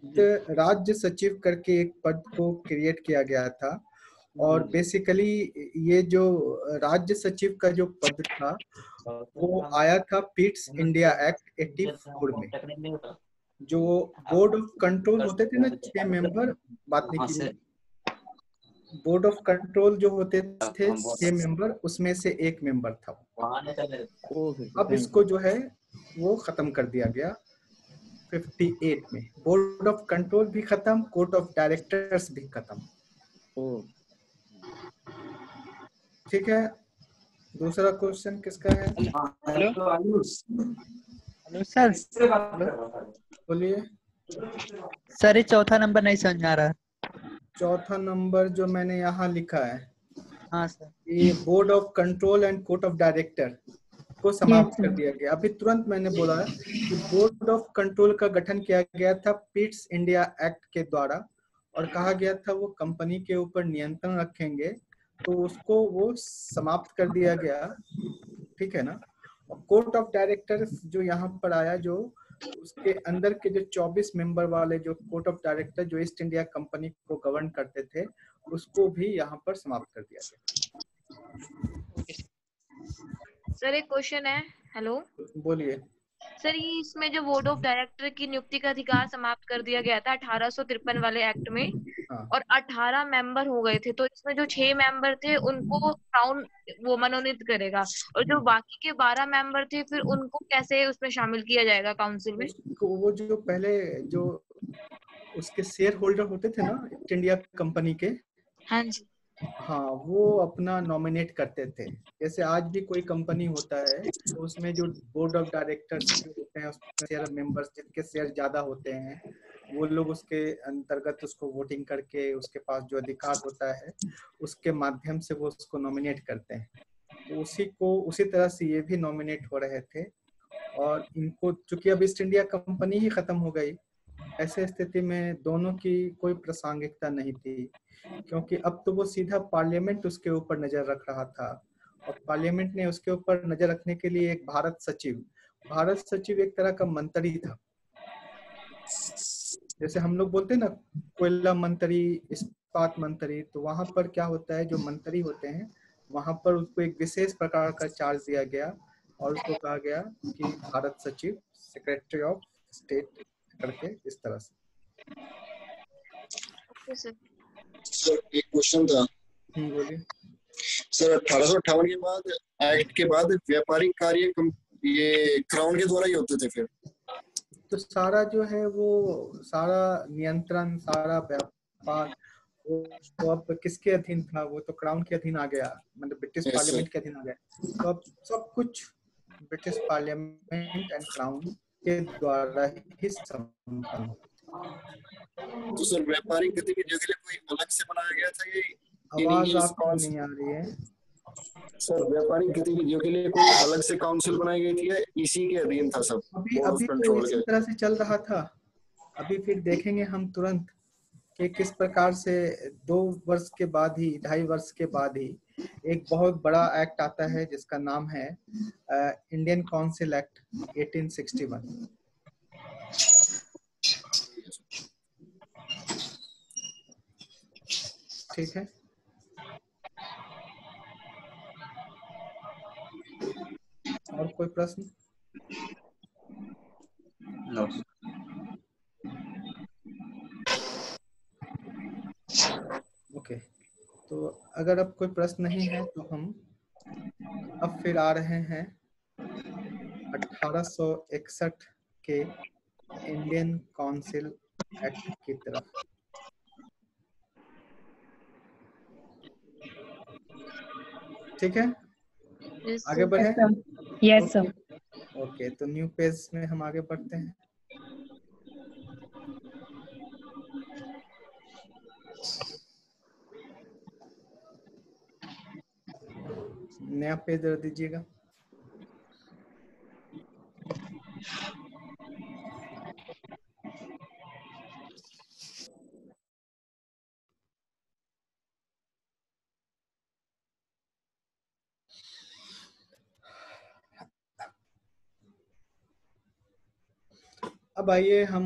Speaker 1: राज्य सचिव करके एक पद को क्रिएट किया गया था। और बेसिकली ये जो राज्य सचिव का जो पद था वो आया था पिट्स इंडिया एक्ट 84 में। जो बोर्ड ऑफ कंट्रोल होते थे ना, 6 मेंबर, बात नहीं कीजिए, बोर्ड ऑफ कंट्रोल जो होते थे 6 मेंबर, उसमें से एक मेंबर था। अब इसको जो है वो खत्म कर दिया गया 58 में। बोर्ड ऑफ कंट्रोल भी खत्म, कोर्ट ऑफ डायरेक्टर्स भी खत्म। ठीक है, दूसरा क्वेश्चन किसका है?
Speaker 3: Hello sir.
Speaker 1: बोलिए।
Speaker 3: सर ये चौथा नंबर नहीं समझ आ रहा।
Speaker 1: चौथा नंबर जो मैंने यहाँ लिखा है,
Speaker 3: हाँ सर।
Speaker 1: ये board of control and court of director को समाप्त कर दिया गया। अभी तुरंत मैंने बोला कि बोर्ड ऑफ कंट्रोल का गठन किया गया था पिट्स इंडिया एक्ट के द्वारा, और कहा गया था वो कंपनी के ऊपर नियंत्रण रखेंगे, तो उसको वो समाप्त कर दिया गया। ठीक है ना। और कोर्ट ऑफ डायरेक्टर्स जो यहाँ पर आया, जो उसके अंदर के जो 24 मेंबर वाले जो कोर्ट ऑफ डायरेक्टर जो ईस्ट इंडिया कंपनी को गवर्न करते थे, उसको भी यहाँ पर समाप्त कर दिया गया।
Speaker 4: सर एक क्वेश्चन है। हेलो,
Speaker 1: बोलिए।
Speaker 4: सर ये इसमें जो बोर्ड ऑफ डायरेक्टर की नियुक्ति का अधिकार समाप्त कर दिया गया था 1853 वाले एक्ट में,
Speaker 1: हाँ।
Speaker 4: और 18 मेंबर हो गए थे, तो इसमें जो 6 मेंबर थे उनको क्राउन वो मनोनीत करेगा, और जो बाकी के 12 मेंबर थे फिर उनको कैसे उसमें शामिल किया जाएगा काउंसिल में?
Speaker 1: वो जो पहले जो उसके शेयर होल्डर होते थे ना ईस्ट इंडिया कंपनी के,
Speaker 4: हाँ जी।
Speaker 1: हाँ, वो अपना नॉमिनेट करते थे। जैसे आज भी कोई कंपनी होता है तो उसमें जो बोर्ड ऑफ डायरेक्टर्स होते हैं, उसमें शेयर मेंबर्स जिनके शेयर ज्यादा होते हैं, वो लोग उसके अंतर्गत उसको वोटिंग करके उसके पास जो अधिकार होता है उसके माध्यम से वो उसको नॉमिनेट करते हैं। तो उसी तरह से ये भी नॉमिनेट हो रहे थे। और इनको चूंकि अब ईस्ट इंडिया कंपनी ही खत्म हो गई, ऐसे स्थिति में दोनों की कोई प्रासंगिकता नहीं थी, क्योंकि अब तो वो सीधा पार्लियामेंट उसके ऊपर नजर रख रहा था। और पार्लियामेंट ने उसके ऊपर नजर रखने के लिए एक भारत सचिव एक तरह का मंत्री था। जैसे हम लोग बोलते हैं ना कोयला मंत्री, इस्पात मंत्री, तो वहां पर क्या होता है, जो मंत्री होते हैं वहां पर उसको एक विशेष प्रकार का चार्ज दिया गया और उसको कहा गया कि भारत सचिव, सेक्रेटरी ऑफ स्टेट करके, इस तरह से।
Speaker 4: Okay sir.
Speaker 5: सर एक क्वेश्चन था।
Speaker 1: बोलिए।
Speaker 5: सर 1858 के बाद एक्ट के बाद व्यापारिक कार्य ये क्राउन के द्वारा ही होते थे फिर?
Speaker 1: तो सारा जो है वो सारा नियंत्रण, सारा व्यापार वो अब किसके अधीन था? वो तो क्राउन के अधीन आ गया, मतलब ब्रिटिश पार्लियामेंट के अधीन आ गया। तो अब सब कुछ ब्रिटिश पार्लियामेंट एंड क्राउन के द्वारा ही संपन्न।
Speaker 5: तो सर व्यापारिक गतिविधियों के लिए कोई अलग से बनाया गया था ये?
Speaker 1: आवाज आपको नहीं आ रही है
Speaker 5: सर। व्यापारिक गतिविधियों के लिए कोई अलग से काउंसिल बनाई गई थी या इसी के अधीन था सब?
Speaker 1: अभी तो इसी तरह से चल रहा था। अभी फिर देखेंगे हम तुरंत कि किस प्रकार से 2 वर्ष के बाद ही, 2.5 वर्ष के बाद ही एक बहुत बड़ा एक्ट आता है जिसका नाम है इंडियन काउंसिल एक्ट 1861। ठीक है। और कोई प्रश्न?
Speaker 6: नो।
Speaker 1: ओके, तो अगर अब कोई प्रश्न नहीं है तो हम अब फिर आ रहे हैं 1861 के इंडियन काउंसिल एक्ट की तरफ। ठीक है, आगे बढ़े।
Speaker 3: Yes sir.
Speaker 1: ओके, तो न्यू पेज में हम आगे बढ़ते हैं। नया पेज दे दीजिएगा। अब आइए हम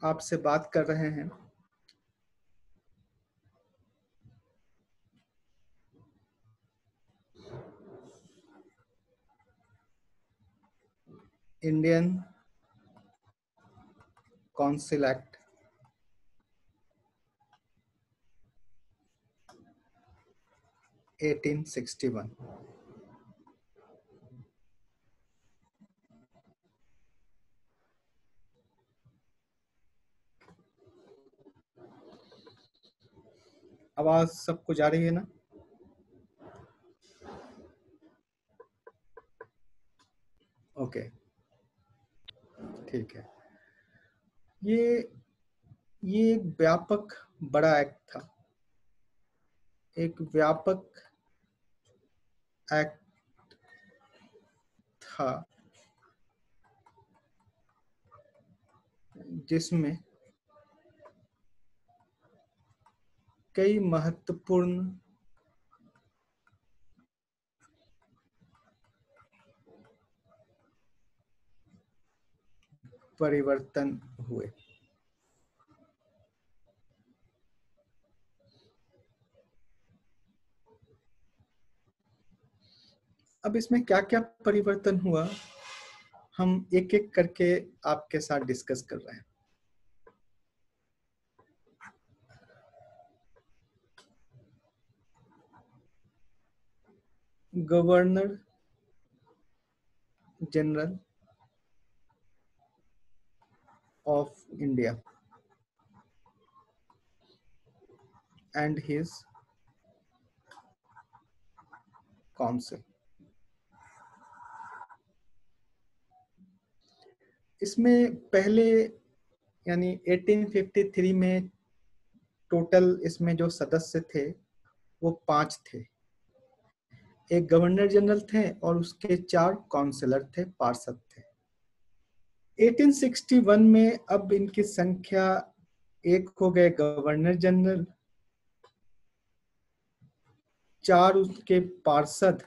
Speaker 1: आपसे बात कर रहे हैं इंडियन काउंसिल एक्ट 1861। आवाज सबको जा रही है ना? ओके, ठीक है। ये एक व्यापक बड़ा एक्ट था, एक व्यापक एक्ट था जिसमें कई महत्वपूर्ण परिवर्तन हुए। अब इसमें क्या क्या परिवर्तन हुआ, हम एक एक करके आपके साथ डिस्कस कर रहे हैं। Governor general of India and his council। इसमें पहले यानी 1853 में टोटल इसमें जो सदस्य थे वो 5 थे। एक गवर्नर जनरल थे और उसके 4 काउंसलर थे, पार्षद थे। 1861 में अब इनकी संख्या 1 हो गए गवर्नर जनरल, 4 उसके पार्षद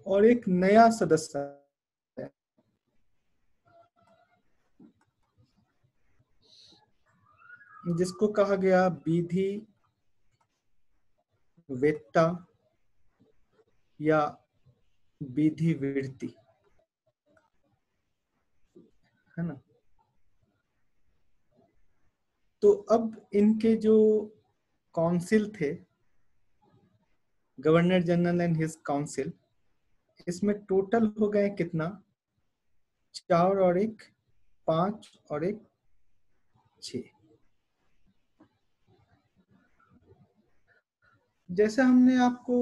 Speaker 1: और एक नया सदस्य है जिसको कहा गया विधि वेत्ता या विधिवृत्ति, है ना। तो अब इनके जो काउंसिल थे, governor general and his council, इसमें टोटल हो गए कितना, 4 और 1 5 और 1 6। जैसे हमने आपको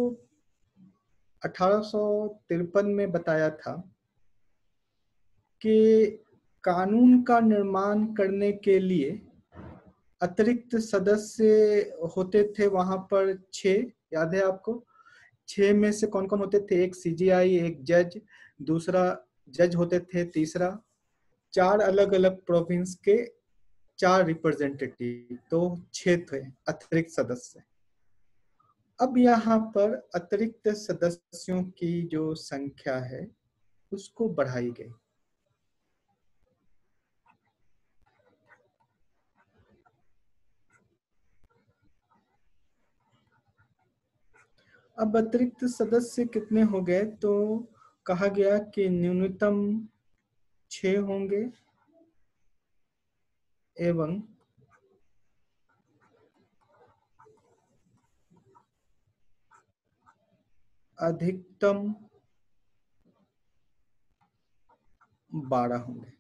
Speaker 1: 1853 में बताया था कि कानून का निर्माण करने के लिए अतिरिक्त सदस्य होते थे वहां पर 6, याद है आपको? 6 में से कौन कौन होते थे? एक सीजीआई, एक जज, दूसरा जज होते थे, तीसरा 4 अलग अलग प्रोविंस के 4 रिप्रेजेंटेटिव, तो 6 थे अतिरिक्त सदस्य। अब यहाँ पर अतिरिक्त सदस्यों की जो संख्या है उसको बढ़ाई गई। अब अतिरिक्त सदस्य कितने हो गए, तो कहा गया कि न्यूनतम 6 होंगे एवं अधिकतम 12 होंगे।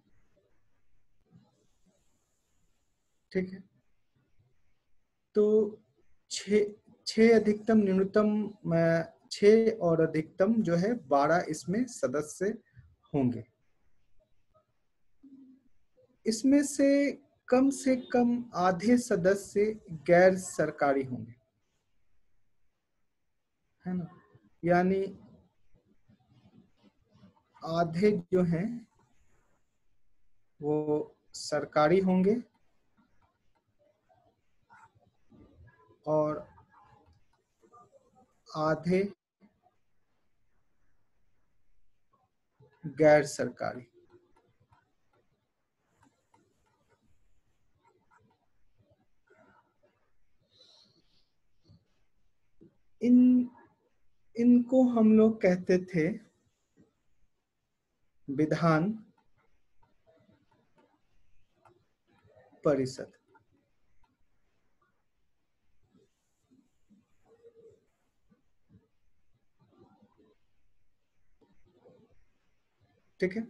Speaker 1: ठीक है, तो 6 अधिकतम, न्यूनतम 6 और अधिकतम जो है 12 इसमें सदस्य होंगे। इसमें से कम आधे सदस्य गैर सरकारी होंगे। है ना, यानी आधे जो हैं वो सरकारी होंगे और आधे गैर सरकारी। इनको हम लोग कहते थे विधान परिषद। ठीक है।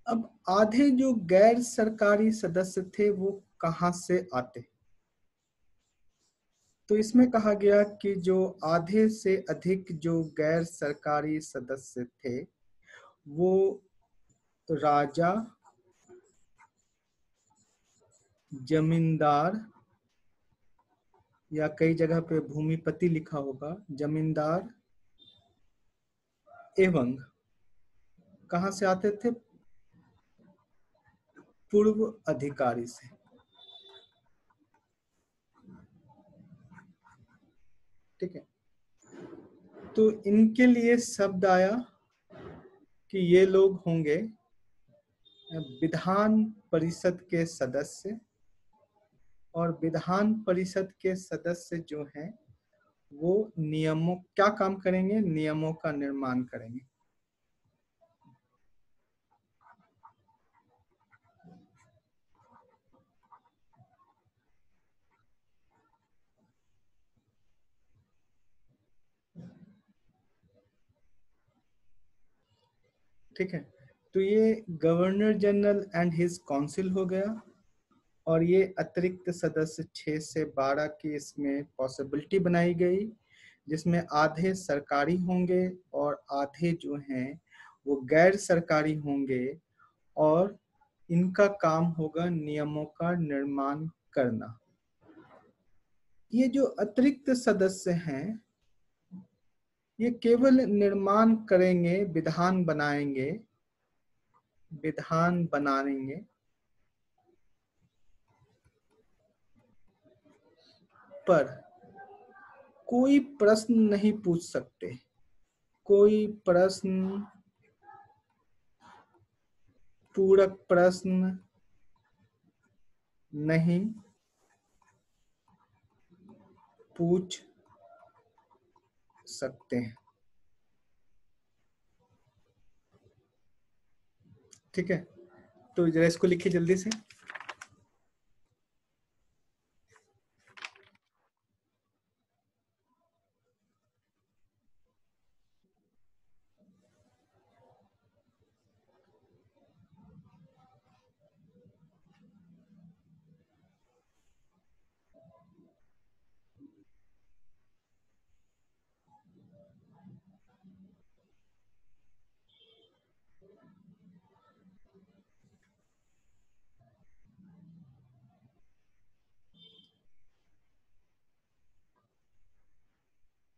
Speaker 1: अब आधे जो गैर सरकारी सदस्य थे वो कहां से आते? तो इसमें कहा गया कि जो आधे से अधिक जो गैर सरकारी सदस्य थे वो राजा, जमींदार, या कई जगह पे भूमिपति लिखा होगा, जमींदार एवं कहां से आते थे? पूर्व अधिकारी से। ठीक है। तो इनके लिए शब्द आया कि ये लोग होंगे विधान परिषद के सदस्य, और विधान परिषद के सदस्य जो हैं वो नियमों, क्या काम करेंगे? नियमों का निर्माण करेंगे। ठीक है। तो ये governor general and his council हो गया, और ये अतिरिक्त सदस्य 6 से 12 की इसमें पॉसिबिलिटी बनाई गई, जिसमें आधे सरकारी होंगे और आधे जो हैं वो गैर सरकारी होंगे, और इनका काम होगा नियमों का निर्माण करना। ये जो अतिरिक्त सदस्य हैं ये केवल निर्माण करेंगे, विधान बनाएंगे, विधान बनाएंगे, पर कोई प्रश्न नहीं पूछ सकते, कोई प्रश्न, पूरक प्रश्न नहीं पूछ सकते हैं। ठीक है। तो जरा इसको लिखिए जल्दी से।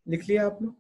Speaker 1: लिख लिया आप लोग?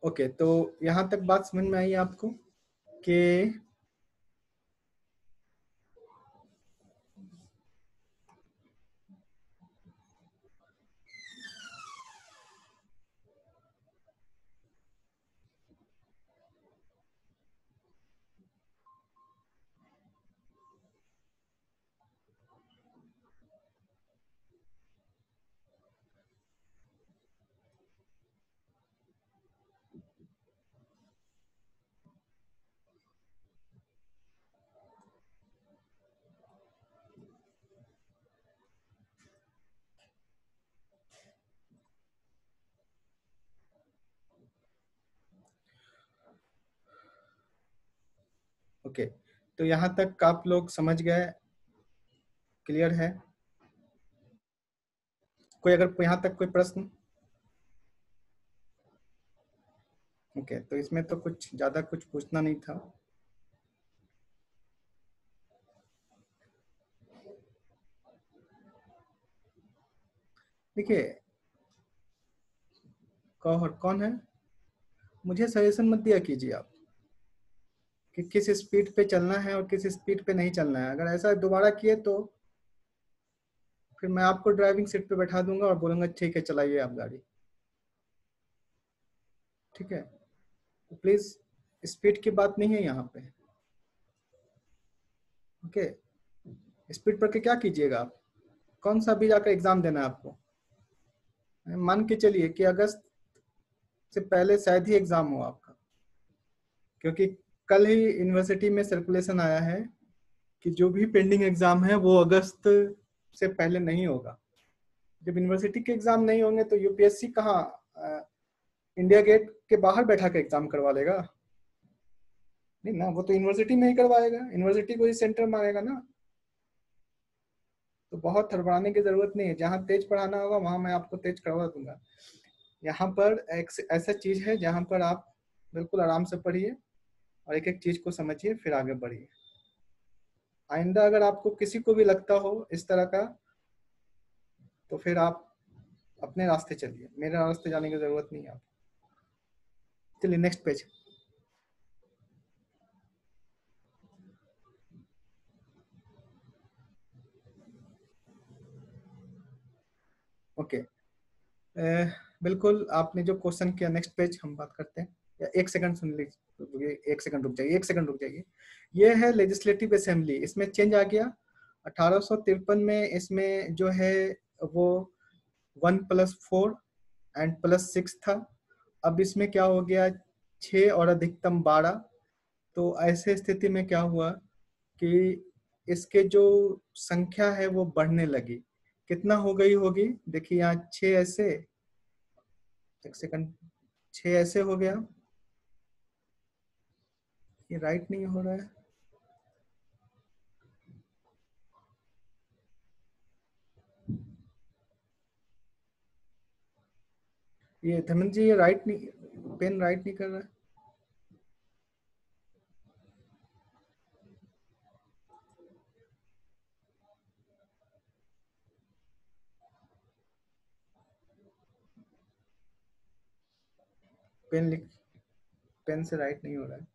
Speaker 1: ओके, तो यहाँ तक बात समझ में आई आपको कि ओके, तो यहाँ तक आप लोग समझ गए, क्लियर है? कोई अगर यहाँ तक कोई प्रश्न? ओके, तो इसमें तो कुछ ज्यादा कुछ पूछना नहीं था। देखिए, कौन है? मुझे सजेशन मत दिया कीजिए आप कि किस स्पीड पे चलना है और किस स्पीड पे नहीं चलना है। अगर ऐसा दोबारा किए तो फिर मैं आपको ड्राइविंग सीट पे बैठा दूंगा और बोलूंगा ठीक है चलाइए आप गाड़ी। ठीक है, तो प्लीज स्पीड की बात नहीं है यहाँ पे। ओके, स्पीड पर के क्या कीजिएगा आप? कौन सा भी जाकर एग्जाम देना है आपको? मान के चलिए कि अगस्त से पहले शायद ही एग्जाम हो आपका, क्योंकि कल ही यूनिवर्सिटी में सर्कुलेशन आया है कि जो भी पेंडिंग एग्जाम है वो अगस्त से पहले नहीं होगा। जब यूनिवर्सिटी के एग्जाम नहीं होंगे तो यूपीएससी कहाँ इंडिया गेट के बाहर बैठा के एग्जाम करवा लेगा? नहीं ना, वो तो यूनिवर्सिटी में ही करवाएगा, यूनिवर्सिटी को ही सेंटर मानेगा ना। तो बहुत हड़बड़ाने की जरूरत नहीं है, जहाँ तेज पढ़ाना होगा वहां मैं आपको तेज करवा दूंगा। यहाँ पर एक ऐसा चीज है जहाँ पर आप बिल्कुल आराम से पढ़िए और एक एक चीज को समझिए, फिर आगे बढ़िए। आइंदा अगर आपको किसी को भी लगता हो इस तरह का, तो फिर आप अपने रास्ते चलिए, मेरे रास्ते जाने की जरूरत नहीं है आपको। चलिए नेक्स्ट पेज। ओके, बिल्कुल आपने जो क्वेश्चन किया, नेक्स्ट पेज हम बात करते हैं। या एक सेकंड सुन लीजिए, एक सेकंड रुक जाइए, एक सेकंड रुक जाइए। ये है लेजिस्लेटिव असेंबली, इसमें चेंज आ गया 1853 में। इसमें जो है वो 1+4 एंड +6 था। अब इसमें क्या हो गया, 6 और अधिकतम 12। तो ऐसे स्थिति में क्या हुआ कि इसके जो संख्या है वो बढ़ने लगी। कितना हो गई होगी? देखिए यहाँ 6 ऐसे, एक सेकंड, 6 ऐसे हो गया। ये राइट नहीं हो रहा है। ये धर्मेंद्र जी, ये राइट नहीं, पेन राइट नहीं कर रहा है। पेन से राइट नहीं हो रहा है।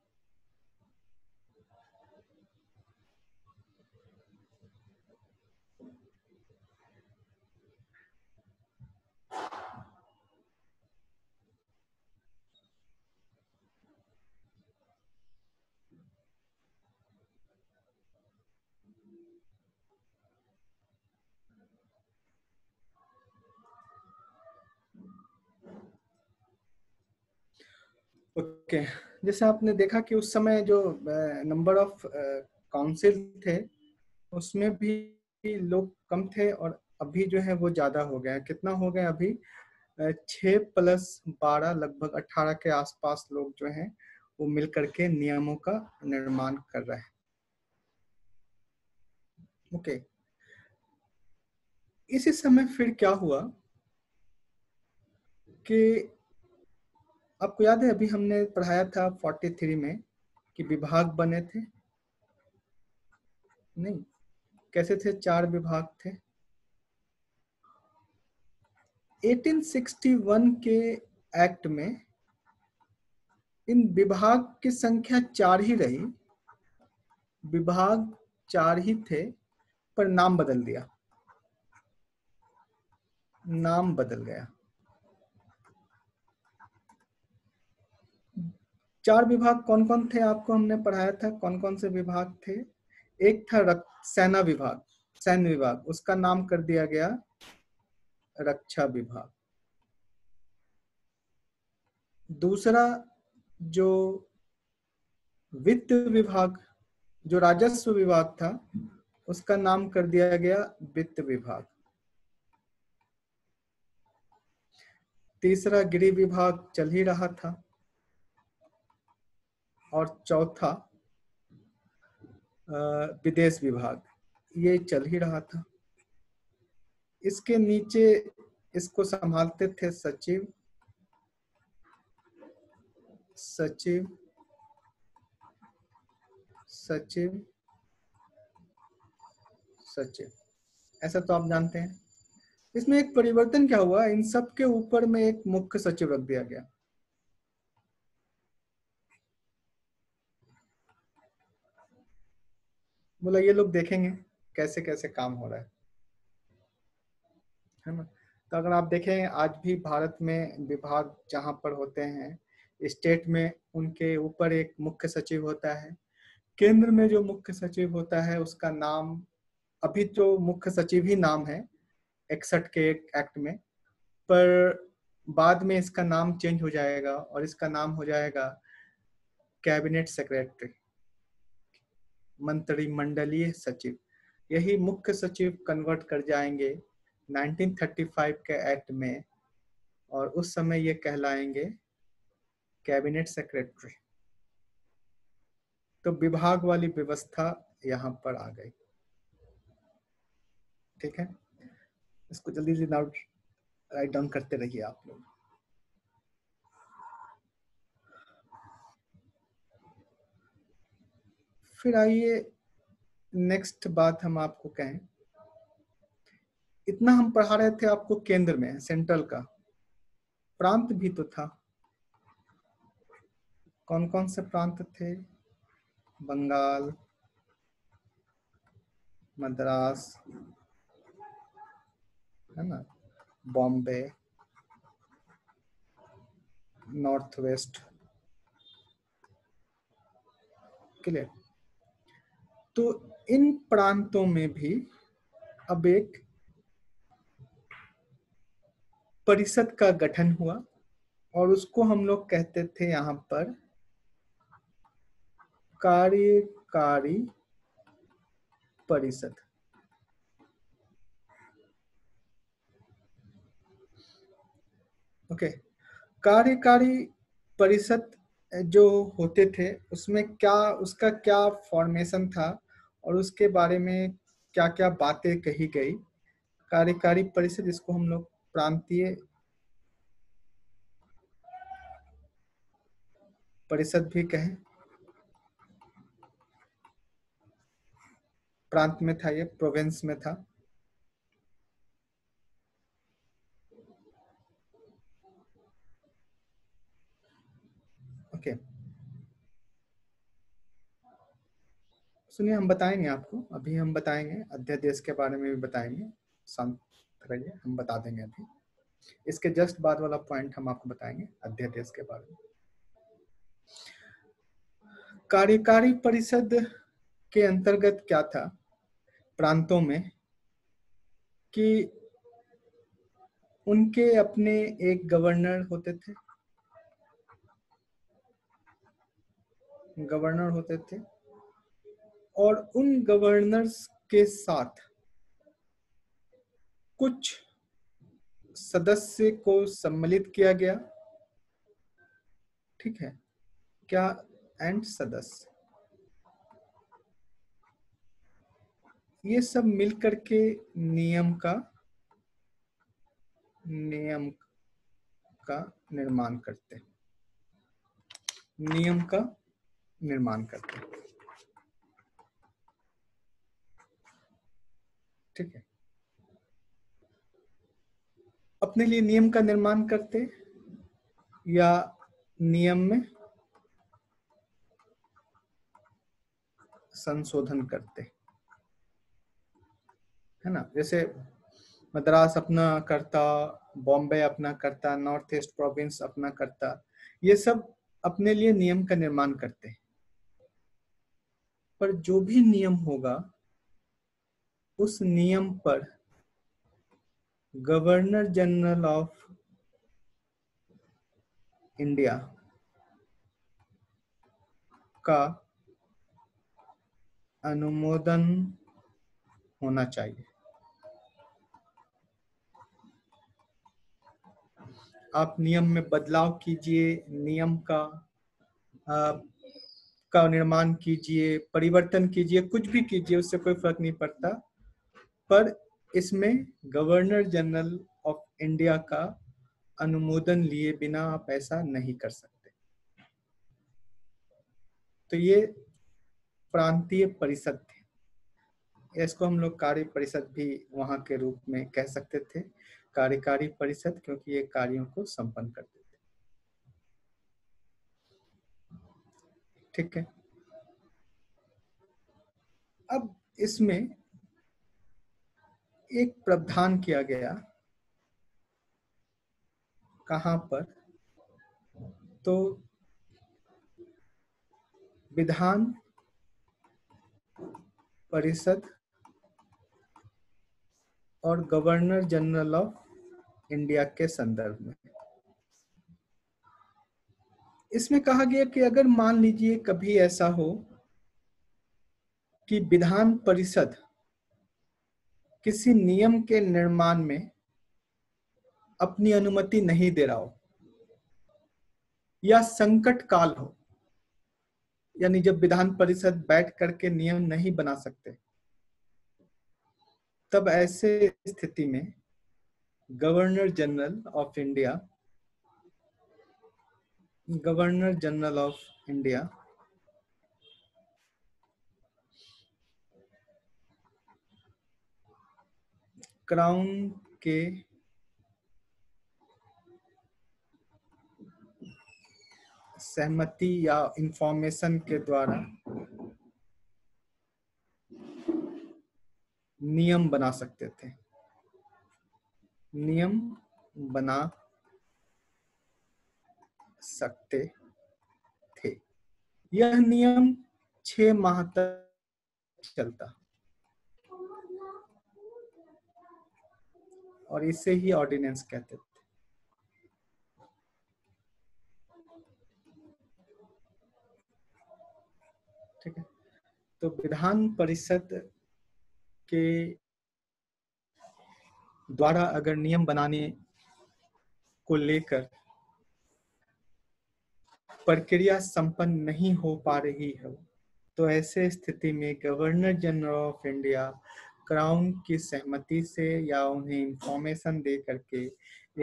Speaker 1: ओके, जैसे आपने देखा कि उस समय जो नंबर ऑफ काउंसिल थे उसमें भी लोग कम थे, और अभी जो है वो ज्यादा हो गया। कितना हो गया अभी? 6+12 लगभग 18 के आसपास लोग जो हैं वो मिल करके नियमों का निर्माण कर रहे हैं। ओके, इसी समय फिर क्या हुआ कि आपको याद है अभी हमने पढ़ाया था 43 में कि विभाग बने थे? नहीं, कैसे थे? 4 विभाग थे। 1861 के एक्ट में इन विभाग की संख्या 4 ही रही, विभाग 4 ही थे, पर नाम बदल दिया, नाम बदल गया। 4 विभाग कौन कौन थे आपको हमने पढ़ाया था, कौन कौन से विभाग थे? एक था सेना विभाग, सैन्य विभाग, उसका नाम कर दिया गया रक्षा विभाग। दूसरा जो वित्त विभाग, जो राजस्व विभाग था, उसका नाम कर दिया गया वित्त विभाग। तीसरा गृह विभाग चल ही रहा था, और चौथा विदेश विभाग, ये चल ही रहा था। इसके नीचे इसको संभालते थे सचिव, सचिव, सचिव, सचिव, ऐसा तो आप जानते हैं। इसमें एक परिवर्तन क्या हुआ, इन सब के ऊपर में एक मुख्य सचिव रख दिया गया। बोला ये लोग देखेंगे कैसे कैसे काम हो रहा है ना। तो अगर आप देखें आज भी भारत में विभाग जहां पर होते हैं, स्टेट में उनके ऊपर एक मुख्य सचिव होता है, केंद्र में जो मुख्य सचिव होता है उसका नाम, अभी तो मुख्य सचिव ही नाम है 61 के एक्ट में, पर बाद में इसका नाम चेंज हो जाएगा और इसका नाम हो जाएगा कैबिनेट सेक्रेटरी, मंत्रिमंडलीय सचिव। यही मुख्य सचिव कन्वर्ट कर जाएंगे 1935 के एक्ट में, और उस समय ये कहलाएंगे कैबिनेट सेक्रेटरी। तो विभाग वाली व्यवस्था यहाँ पर आ गई। ठीक है, इसको जल्दी से राइट डाउन करते रहिए आप लोग। फिर आइए नेक्स्ट बात हम आपको कहें, इतना हम पढ़ा रहे थे आपको केंद्र में, सेंट्रल का, प्रांत भी तो था। कौन कौन से प्रांत थे? बंगाल, मद्रास, है ना, बॉम्बे, नॉर्थ वेस्ट, क्लियर। तो इन प्रांतों में भी अब एक परिषद का गठन हुआ, और उसको हम लोग कहते थे यहाँ पर कार्यकारी परिषद। ओके, कार्यकारी परिषद जो होते थे उसमें क्या, उसका क्या फॉर्मेशन था और उसके बारे में क्या क्या बातें कही गई। कार्यकारी परिषद, इसको हम लोग प्रांतीय परिषद भी कहें, प्रांत में था, ये प्रोविंस में था। ओके, सुनिए हम बताएंगे आपको, अभी हम बताएंगे अध्यादेश के बारे में भी बताएंगे, शांत रहिए, हम बता देंगे अभी। इसके जस्ट बाद वाला पॉइंट हम आपको बताएंगे अध्यादेश के बारे में। कार्यकारी परिषद के अंतर्गत क्या था प्रांतों में, कि उनके अपने एक गवर्नर होते थे, गवर्नर होते थे, और उन गवर्नर्स के साथ कुछ सदस्य को सम्मिलित किया गया। ठीक है, क्या एंड सदस्य, ये सब मिलकर के नियम का निर्माण करते, नियम का निर्माण करते। ठीक है, अपने लिए नियम का निर्माण करते, या नियम में संशोधन करते, है ना। जैसे मद्रास अपना करता, बॉम्बे अपना करता, नॉर्थ ईस्ट प्रोविंस अपना करता, ये सब अपने लिए नियम का निर्माण करते हैं। पर जो भी नियम होगा उस नियम पर गवर्नर जनरल ऑफ इंडिया का अनुमोदन होना चाहिए। आप नियम में बदलाव कीजिए, नियम का निर्माण कीजिए, परिवर्तन कीजिए, कुछ भी कीजिए, उससे कोई फर्क नहीं पड़ता, पर इसमें गवर्नर जनरल ऑफ इंडिया का अनुमोदन लिए बिना आप ऐसा नहीं कर सकते। तो ये प्रांतीय परिषद थे, इसको हम लोग कार्य परिषद भी वहां के रूप में कह सकते थे, कार्यकारी परिषद, क्योंकि ये कार्यों को संपन्न करते थे। ठीक है। अब इसमें एक प्रावधान किया गया, कहां पर, तो विधान परिषद और गवर्नर जनरल ऑफ इंडिया के संदर्भ में। इसमें कहा गया कि अगर मान लीजिए कभी ऐसा हो कि विधान परिषद किसी नियम के निर्माण में अपनी अनुमति नहीं दे रहा हो, या संकट काल हो, यानी जब विधान परिषद बैठ करके नियम नहीं बना सकते, तब ऐसे स्थिति में governor general of India crown के सहमति या इंफॉर्मेशन के द्वारा नियम बना सकते थे, नियम बना सकते थे। यह नियम 6 माह तक चलता और इसे ही ऑर्डिनेंस कहते थे। ठीक है। तो विधान परिषद के द्वारा अगर नियम बनाने को लेकर प्रक्रिया संपन्न नहीं हो पा रही है, तो ऐसे स्थिति में governor general of India crown की सहमति से या उन्हें इंफॉर्मेशन दे करके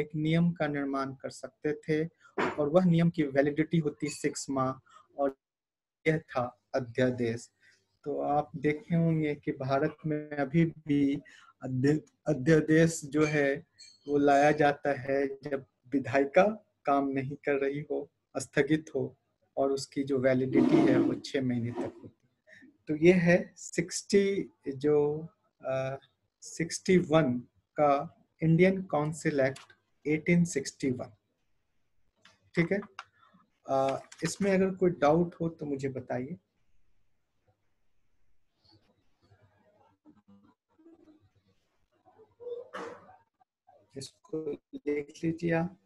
Speaker 1: एक नियम का निर्माण कर सकते थे, और वह नियम की वैलिडिटी होती 6 माह, और यह था अध्यादेश। तो आप देखे होंगे कि भारत में अभी भी अध्यादेश जो है वो लाया जाता है जब विधायिका काम नहीं कर रही हो, स्थगित हो, और उसकी जो वैलिडिटी है वो 6 महीने तक होती है। तो ये है 61 का इंडियन काउंसिल एक्ट 1861। ठीक है। इसमें अगर कोई डाउट हो तो मुझे बताइए। इसको देख लीजिए आप।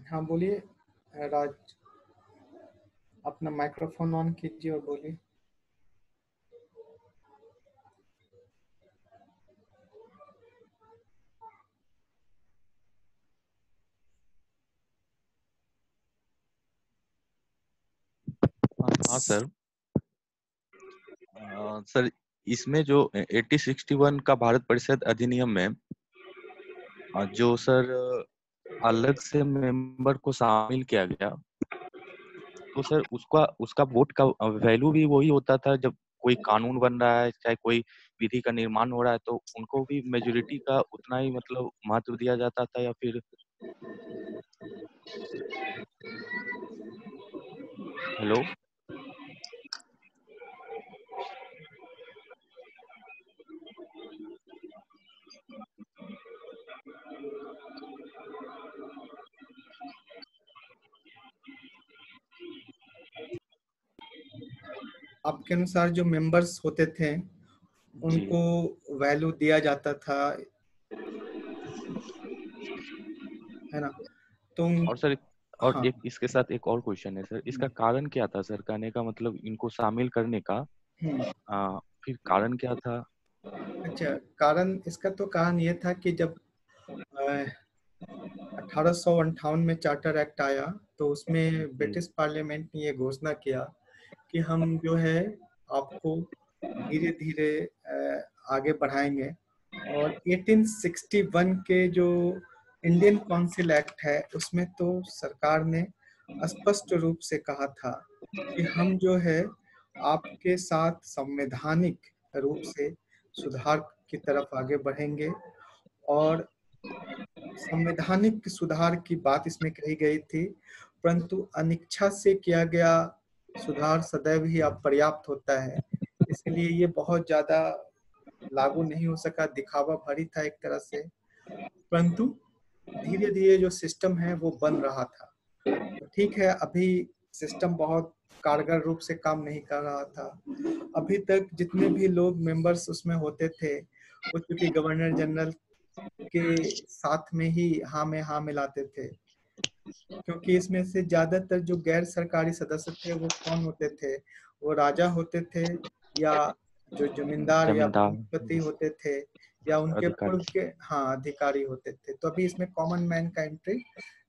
Speaker 1: हाँ बोलिए राज, अपना माइक्रोफोन ऑन कीजिए और बोलिए।
Speaker 6: हाँ सर। सर इसमें जो 8061 का भारत परिषद अधिनियम में जो सर अलग से मेंबर को शामिल किया गया, तो सर उसका उसका वोट का वैल्यू भी वही होता था जब कोई कानून बन रहा है, चाहे कोई विधि का निर्माण हो रहा है, तो उनको भी मेजोरिटी का उतना ही मतलब महत्व दिया जाता था, या फिर? हेलो।
Speaker 1: आपके अनुसार जो मेंबर्स होते थे
Speaker 6: जी।
Speaker 1: उनको वैल्यू दिया जाता था, है ना? तो
Speaker 6: और सर और
Speaker 1: हाँ।
Speaker 6: एक इसके साथ एक और क्वेश्चन है सर, इसका कारण क्या था सर? कहने का मतलब इनको शामिल करने का फिर कारण क्या था?
Speaker 1: अच्छा, कारण इसका तो कारण ये था कि जब 1858 में चार्टर एक्ट आया तो उसमें
Speaker 6: जी।
Speaker 1: ब्रिटिश पार्लियामेंट ने ये घोषणा किया कि हम जो है आपको धीरे धीरे आगे बढ़ाएंगे। और 1861 के जो इंडियन काउंसिल एक्ट है उसमें तो सरकार ने स्पष्ट रूप से कहा था कि हम जो है आपके साथ संवैधानिक रूप से सुधार की तरफ आगे बढ़ेंगे। और संवैधानिक सुधार की बात इसमें कही गई थी, परंतु अनिच्छा से किया गया सुधार सदैव ही अपर्याप्त होता है, इसलिए ये बहुत ज्यादा लागू नहीं हो सका, दिखावा भरी था एक तरह से। परंतु धीरे धीरे जो सिस्टम है वो बन रहा था। तो ठीक है, अभी सिस्टम बहुत कारगर रूप से काम नहीं कर रहा था। अभी तक जितने भी लोग मेंबर्स उसमें होते थे वो चूंकि गवर्नर जनरल के साथ में ही हाँ में हाँ मिलाते थे, क्योंकि इसमें से ज्यादातर जो गैर सरकारी सदस्य थे वो कौन होते थे? वो राजा होते थे, या जो जमींदार या
Speaker 6: जमींदार,
Speaker 1: भूमिपति होते थे, या उनके पूर्व
Speaker 6: अधिकारी।
Speaker 1: के हाँ अधिकारी होते थे। तो अभी इसमें कॉमन मैन का एंट्री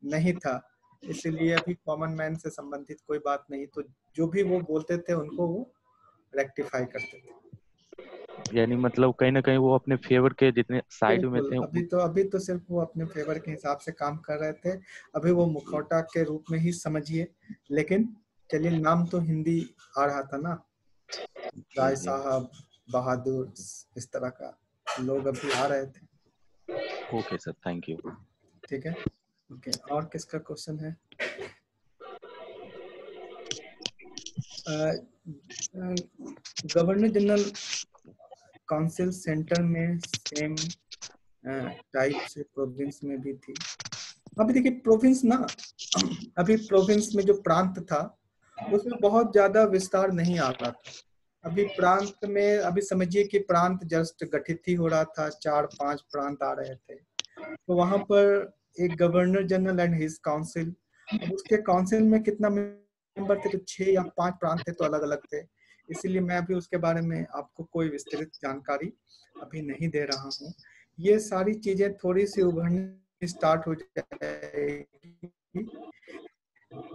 Speaker 1: नहीं था, इसीलिए अभी कॉमन मैन से संबंधित कोई बात नहीं। तो जो भी वो बोलते थे उनको वो रेक्टिफाई करते थे।
Speaker 6: यानी मतलब कहीं ना कहीं वो अपने फेवर के जितने साइड में
Speaker 1: बिल्कुल,
Speaker 6: थे
Speaker 1: अभी तो सिर्फ वो अपने फेवर के हिसाब से काम कर रहे थे। अभी वो मुखौटा के रूप में ही समझिए, लेकिन चलिए नाम तो हिंदी आ रहा था ना,
Speaker 6: जी
Speaker 1: राय
Speaker 6: जी।
Speaker 1: साहब, बहादुर, इस तरह का लोग अभी आ रहे थे।
Speaker 6: Okay sir, thank you.
Speaker 1: ठीक है, ओके। और किसका क्वेश्चन है? गवर्नर जनरल काउंसिल सेंटर में सेम टाइप से प्रोविंस में भी थी। अभी देखिए प्रोविंस ना, अभी प्रोविंस में जो प्रांत था उसमें बहुत ज्यादा विस्तार नहीं आ रहा था। अभी प्रांत में, अभी समझिए कि प्रांत जस्ट गठित ही हो रहा था, 4-5 प्रांत आ रहे थे। तो वहां पर एक governor general and his council, अब उसके काउंसिल में कितना मेंबर थे? तो 6 या 5 प्रांत थे, तो अलग अलग थे। इसीलिए मैं अभी उसके बारे में आपको कोई विस्तृत जानकारी अभी नहीं दे रहा हूँ। ये सारी चीजें थोड़ी सी उभरनी स्टार्ट हो जाएगी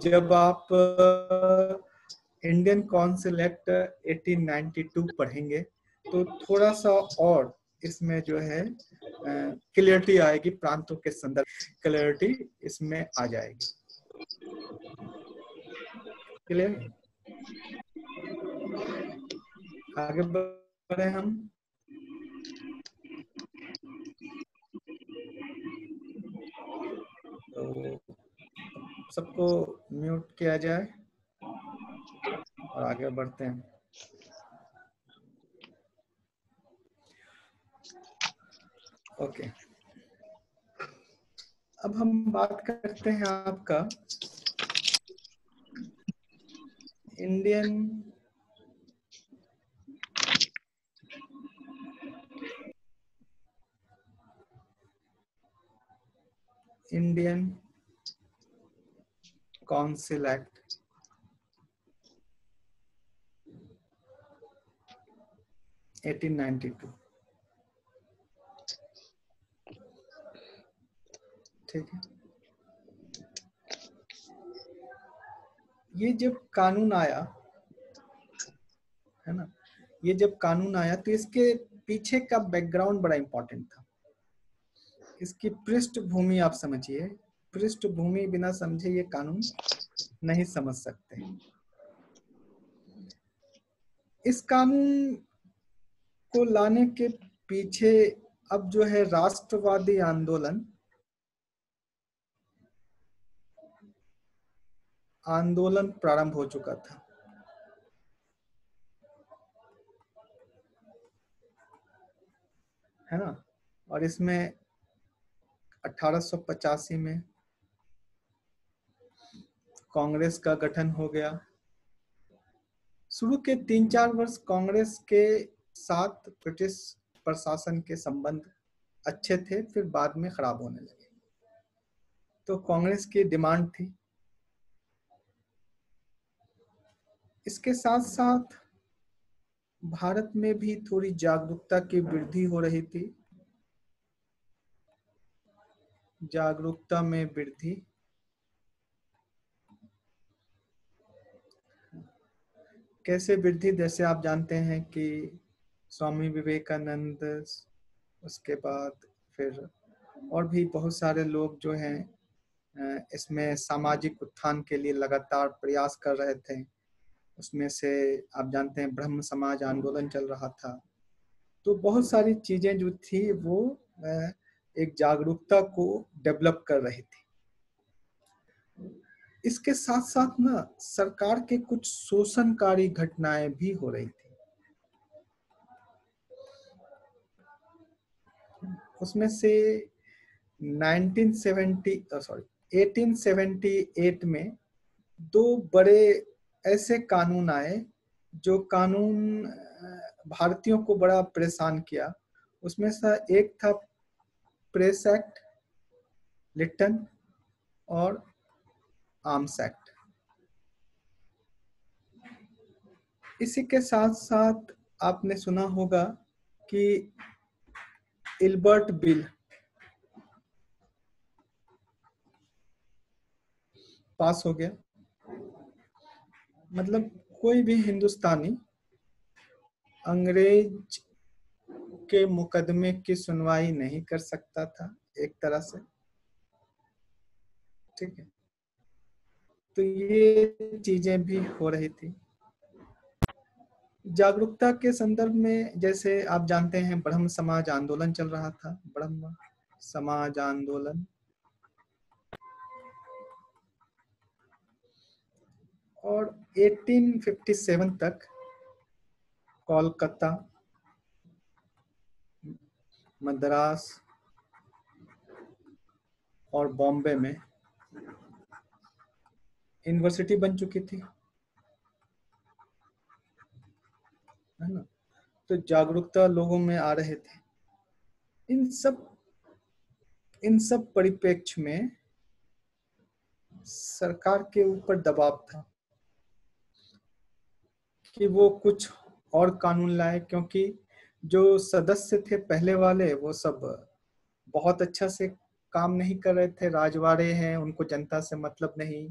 Speaker 1: जब आप इंडियन काउंसिल एक्ट 1892 पढ़ेंगे, तो थोड़ा सा और इसमें जो है क्लियरिटी आएगी, प्रांतों के संदर्भ क्लियरिटी इसमें आ जाएगी। क्लियर? आगे बढ़े हम। तो सबको म्यूट किया जाए और आगे बढ़ते हैं। ओके, अब हम बात करते हैं आपका इंडियन काउंसिल एक्ट, एटीन 92। ठीक है, ये जब कानून आया है ना, ये जब कानून आया तो इसके पीछे का बैकग्राउंड बड़ा इंपॉर्टेंट था। इसकी पृष्ठभूमि आप समझिए, पृष्ठभूमि बिना समझे ये कानून नहीं समझ सकते। इस कानून को लाने के पीछे अब जो है राष्ट्रवादी आंदोलन प्रारंभ हो चुका था। है ना, और इसमें 1885 में कांग्रेस का गठन हो गया। शुरू के 3-4 वर्ष कांग्रेस के साथ ब्रिटिश प्रशासन के संबंध अच्छे थे, फिर बाद में खराब होने लगे। तो कांग्रेस की डिमांड थी, इसके साथ साथ भारत में भी थोड़ी जागरूकता की वृद्धि हो रही थी। जागरूकता में वृद्धि, कैसे वृद्धि, जैसे आप जानते हैं कि स्वामी विवेकानंद, उसके बाद फिर और भी बहुत सारे लोग जो हैं इसमें सामाजिक उत्थान के लिए लगातार प्रयास कर रहे थे। उसमें से आप जानते हैं ब्रह्म समाज आंदोलन चल रहा था। तो बहुत सारी चीजें जो थी वो एक जागरूकता को डेवलप कर रही थी। इसके साथ साथ ना सरकार के कुछ शोषणकारी घटनाएं भी हो रही थी। उसमें से 1878 में 2 बड़े ऐसे कानून आए जो कानून भारतीयों को बड़ा परेशान किया। उसमें से एक था प्रेस एक्ट, लिटन और आर्म्स एक्ट। इसी के साथ साथ आपने सुना होगा कि इल्बर्ट बिल पास हो गया। मतलब कोई भी हिंदुस्तानी अंग्रेज के मुकदमे की सुनवाई नहीं कर सकता था एक तरह से। ठीक है, तो ये चीजें भी हो रही थी। जागरूकता के संदर्भ में जैसे आप जानते हैं ब्रह्म समाज आंदोलन चल रहा था, ब्रह्म समाज आंदोलन। और 1857 तक कोलकाता, मद्रास और बॉम्बे में यूनिवर्सिटी बन चुकी थी, है ना। तो जागरूकता लोगों में आ रहे थे। इन सब परिप्रेक्ष्य में सरकार के ऊपर दबाव था कि वो कुछ और कानून लाए, क्योंकि जो सदस्य थे पहले वाले वो सब बहुत अच्छा से काम नहीं कर रहे थे। राजवाड़े हैं, उनको जनता से मतलब नहीं।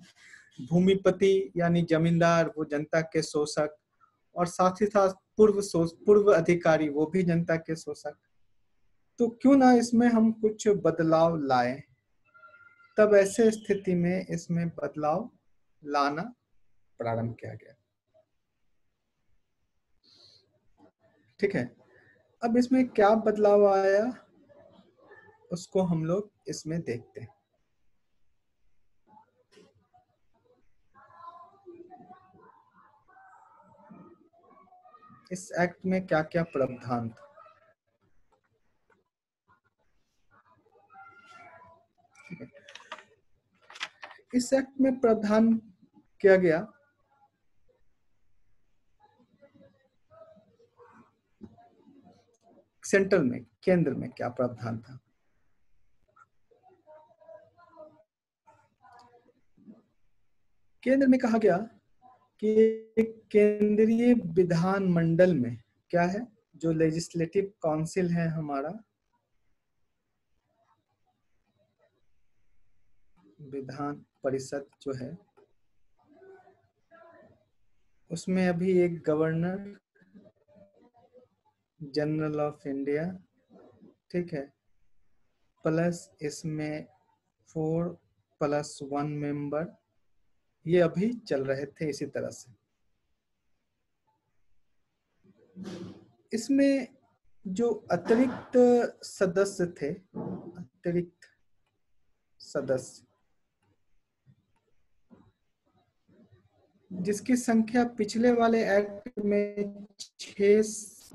Speaker 1: भूमिपति यानी जमींदार, वो जनता के शोषक, और साथ ही साथ पूर्व अधिकारी, वो भी जनता के शोषक। तो क्यों ना इसमें हम कुछ बदलाव लाएं। तब ऐसे स्थिति में इसमें बदलाव लाना प्रारंभ किया गया। ठीक है, अब इसमें क्या बदलाव आया उसको हम लोग इसमें देखते हैं। इस एक्ट में क्या क्या प्रावधान था। इस एक्ट में प्रावधान किया गया सेंट्रल में, केंद्र में क्या प्रावधान था। केंद्र में कहा गया कि केंद्रीय विधानमंडल में क्या है, जो लेजिस्लेटिव काउंसिल है हमारा, विधान परिषद जो है, उसमें अभी एक गवर्नर जनरल ऑफ इंडिया, ठीक है, प्लस इसमें 4+1 मेंबर, ये अभी चल रहे थे इसी तरह से। इसमें जो अतिरिक्त सदस्य थे, अतिरिक्त सदस्य जिसकी संख्या पिछले वाले एक्ट में 6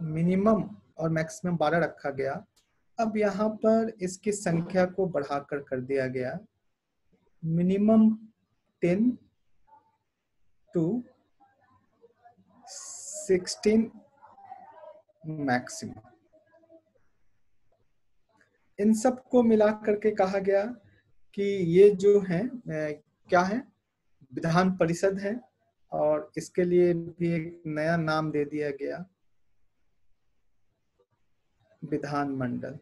Speaker 1: मिनिमम और मैक्सिमम 12 रखा गया, अब यहाँ पर इसकी संख्या को बढ़ाकर कर दिया गया मिनिमम 10 to 16 मैक्सिमम। इन सब को मिला करके कहा गया कि ये जो है क्या है, विधान परिषद है, और इसके लिए भी एक नया नाम दे दिया गया, विधानमंडल।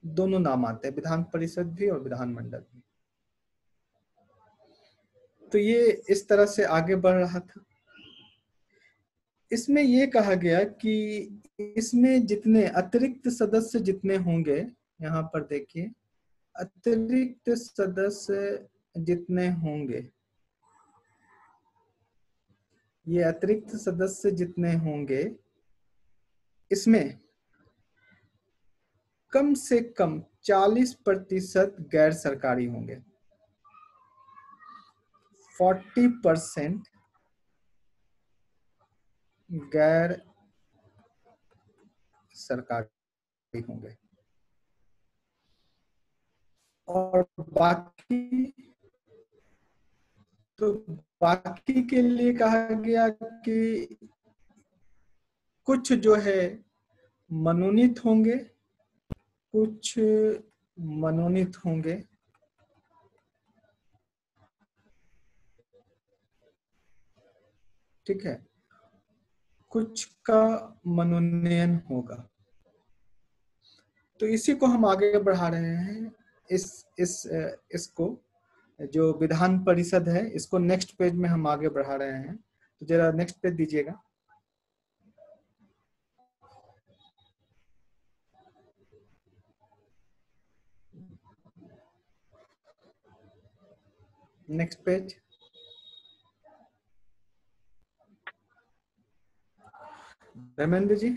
Speaker 1: दोनों नाम आते हैं, विधान परिषद भी और विधानमंडल भी। तो ये इस तरह से आगे बढ़ रहा था। इसमें ये कहा गया कि इसमें जितने अतिरिक्त सदस्य जितने होंगे, यहाँ पर देखिए, अतिरिक्त सदस्य जितने होंगे, ये अतिरिक्त सदस्य जितने होंगे, इसमें कम से कम 40% गैर सरकारी होंगे, 40% गैर सरकारी होंगे, और बाकी के लिए कहा गया कि कुछ जो है मनोनीत होंगे, कुछ मनोनीत होंगे, ठीक है, कुछ का मनोनयन होगा। तो इसी को हम आगे बढ़ा रहे हैं, इसको जो विधान परिषद है, इसको नेक्स्ट पेज में हम आगे बढ़ा रहे हैं। तो जरा नेक्स्ट पेज दीजिएगा। Next page. धर्मेंद्र जी,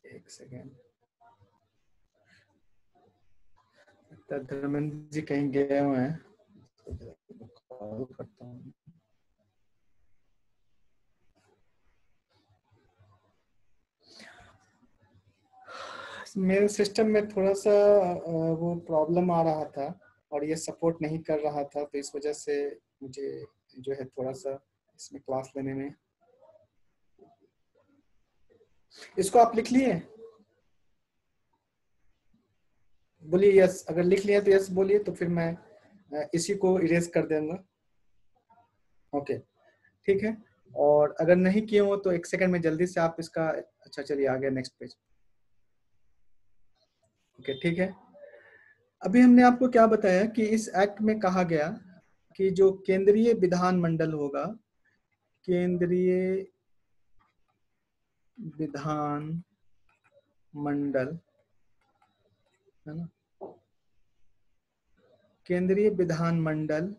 Speaker 1: एक सेकेंड, धर्मेंद्र जी कहीं गए हुए हैं, कॉल करता हूँ। मेरे सिस्टम में थोड़ा सा वो प्रॉब्लम आ रहा था और ये सपोर्ट नहीं कर रहा था, तो इस वजह से मुझे जो है थोड़ा सा इसमें क्लास लेने में। इसको आप लिख लिए? बोलिए यस। अगर लिख लिया तो यस बोलिए, तो फिर मैं इसी को इरेज कर दूंगा। ओके, ठीक है। और अगर नहीं किए हो तो 1 सेकंड में जल्दी से आप इसका, अच्छा चलिए आ गया नेक्स्ट पेज। ओके, ठीक है। अभी हमने आपको क्या बताया कि इस एक्ट में कहा गया कि जो केंद्रीय विधानमंडल होगा, केंद्रीय विधानमंडल है ना, केंद्रीय विधानमंडल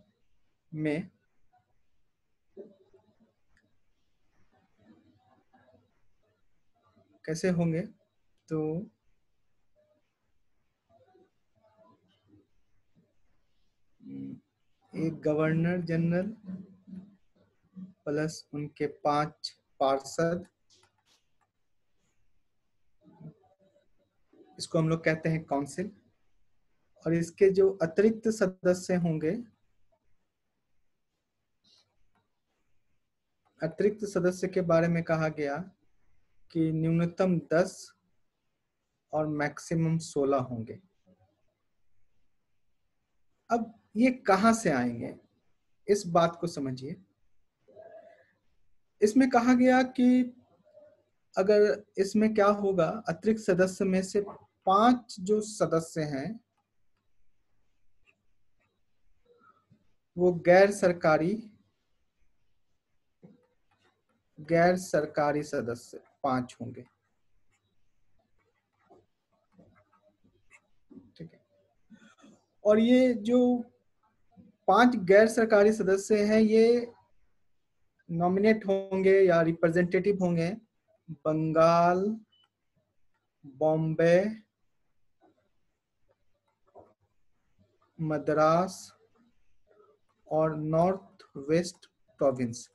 Speaker 1: में कैसे होंगे, तो एक गवर्नर जनरल प्लस उनके 5 पार्षद, इसको हम लोग कहते हैं काउंसिल, और इसके जो अतिरिक्त सदस्य होंगे, अतिरिक्त सदस्य के बारे में कहा गया कि न्यूनतम 10 और मैक्सिमम 16 होंगे। अब ये कहां से आएंगे, इस बात को समझिए। इसमें कहा गया कि अगर इसमें क्या होगा, अतिरिक्त सदस्य में से 5 जो सदस्य हैं वो गैर सरकारी सदस्य 5 होंगे। ठीक है। और ये जो 5 गैर सरकारी सदस्य हैं ये नॉमिनेट होंगे या रिप्रेजेंटेटिव होंगे बंगाल, बॉम्बे, मद्रास और नॉर्थ वेस्ट प्रोविंस।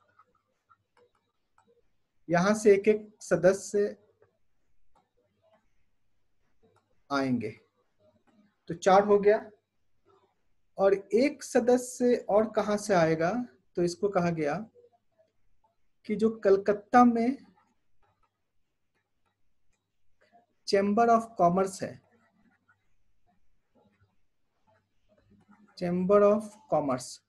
Speaker 1: यहां से एक एक सदस्य आएंगे, तो 4 हो गया। और एक सदस्य और कहां से आएगा, तो इसको कहा गया कि जो कलकत्ता में चैम्बर ऑफ कॉमर्स है, चैम्बर ऑफ कॉमर्स,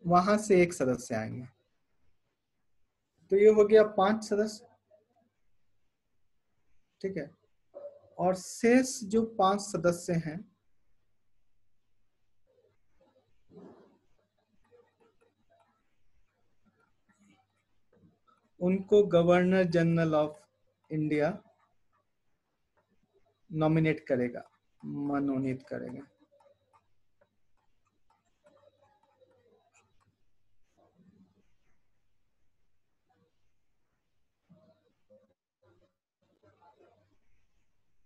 Speaker 1: वहां से एक सदस्य आएंगे। तो ये हो गया 5 सदस्य। ठीक है। और शेष जो 5 सदस्य हैं उनको governor general of India nominate करेगा, मनोनीत करेगा।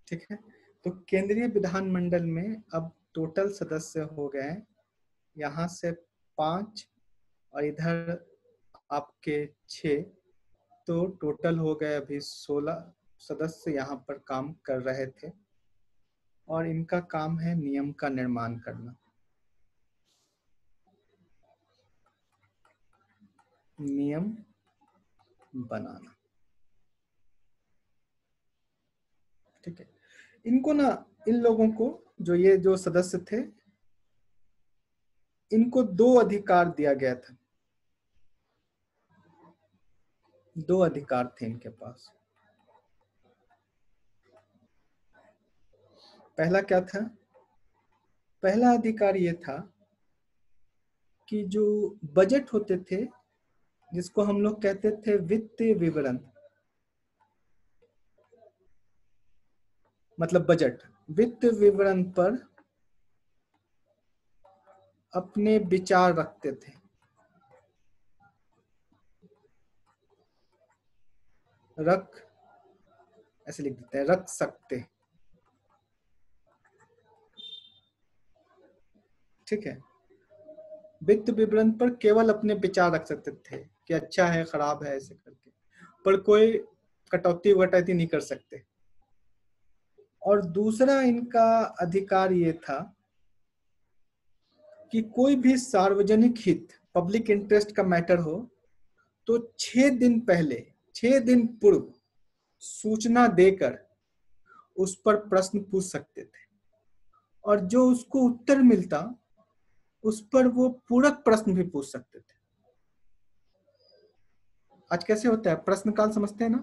Speaker 1: ठीक है। तो केंद्रीय विधानमंडल में अब टोटल सदस्य हो गए यहाँ से 5 और इधर आपके 6, तो टोटल हो गए अभी 16 सदस्य यहाँ पर काम कर रहे थे और इनका काम है नियम का निर्माण करना, नियम बनाना। ठीक है। इनको ना, इन लोगों को, जो ये जो सदस्य थे, इनको 2 अधिकार दिया गया था। 2 अधिकार थे इनके पास। पहला क्या था? पहला अधिकार ये था कि जो बजट होते थे, जिसको हम लोग कहते थे वित्तीय विवरण, मतलब बजट, वित्त विवरण पर अपने विचार रखते थे। ऐसे लिख देते हैं, रख सकते। ठीक है। वित्त विवरण पर केवल अपने विचार रख सकते थे कि अच्छा है, खराब है, ऐसे करके, पर कोई कटौती वटौती नहीं कर सकते। और दूसरा इनका अधिकार ये था कि कोई भी सार्वजनिक हित, पब्लिक इंटरेस्ट का मैटर हो तो 6 दिन पहले, 6 दिन पूर्व सूचना देकर उस पर प्रश्न पूछ सकते थे, और जो उसको उत्तर मिलता उस पर वो पूरक प्रश्न भी पूछ सकते थे। आज कैसे होता है प्रश्नकाल, समझते हैं ना?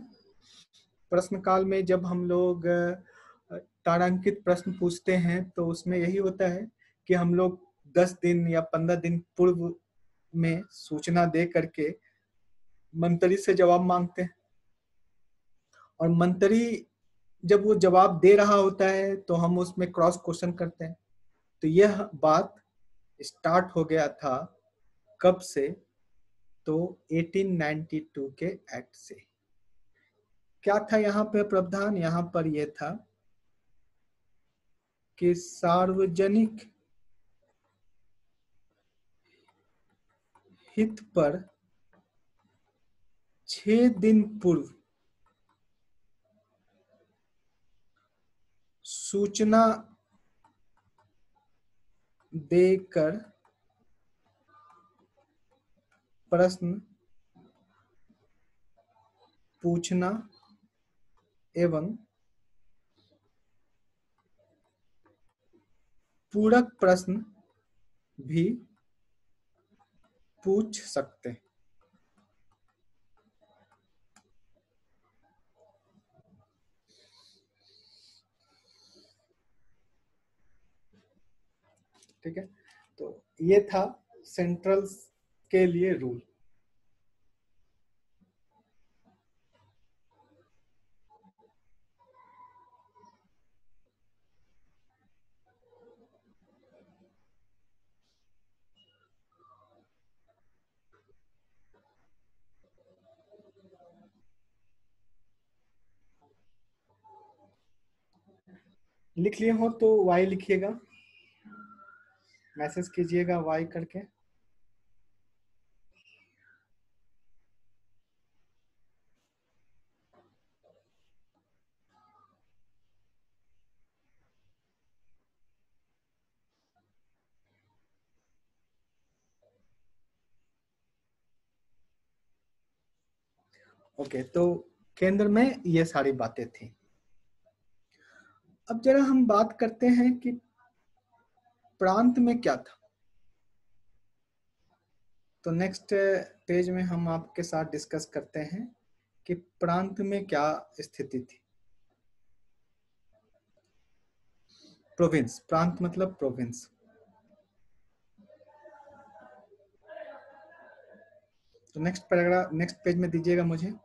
Speaker 1: प्रश्नकाल में जब हम लोग तारांकित प्रश्न पूछते हैं तो उसमें यही होता है कि हम लोग 10 दिन या 15 दिन पूर्व में सूचना दे करके मंत्री से जवाब मांगते हैं, और मंत्री जब वो जवाब दे रहा होता है तो हम उसमें क्रॉस क्वेश्चन करते हैं। तो यह बात स्टार्ट हो गया था कब से? तो 1892 के एक्ट से। क्या था यहाँ पे प्रावधान? यहाँ पर यह था कि सार्वजनिक हित पर 6 दिन पूर्व सूचना देकर प्रश्न पूछना एवं पूरक प्रश्न भी पूछ सकते हैं। ठीक है, तो ये था सेंट्रल के लिए रूल। लिख लिए हो तो y लिखिएगा, मैसेज कीजिएगा y करके। ओके, तो केंद्र में ये सारी बातें थी। अब जरा हम बात करते हैं कि प्रांत में क्या था। तो नेक्स्ट पेज में हम आपके साथ डिस्कस करते हैं कि प्रांत में क्या स्थिति थी। प्रोविंस, प्रांत मतलब प्रोविंस। तो नेक्स्ट पैराग्राफ नेक्स्ट पेज में दीजिएगा मुझे।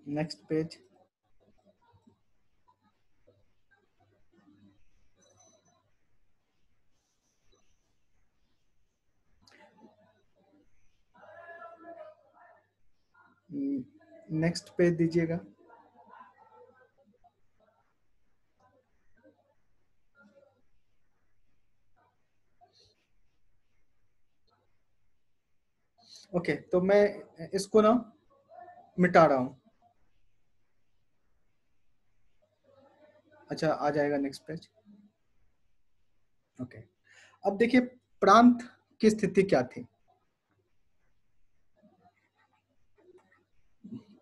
Speaker 1: Next page. नेक्स्ट पेज दीजिएगा। ओके, तो मैं इसको ना मिटा रहा हूं। अच्छा, आ जाएगा नेक्स्ट पेज। ओके, अब देखिए प्रांत की स्थिति क्या थी।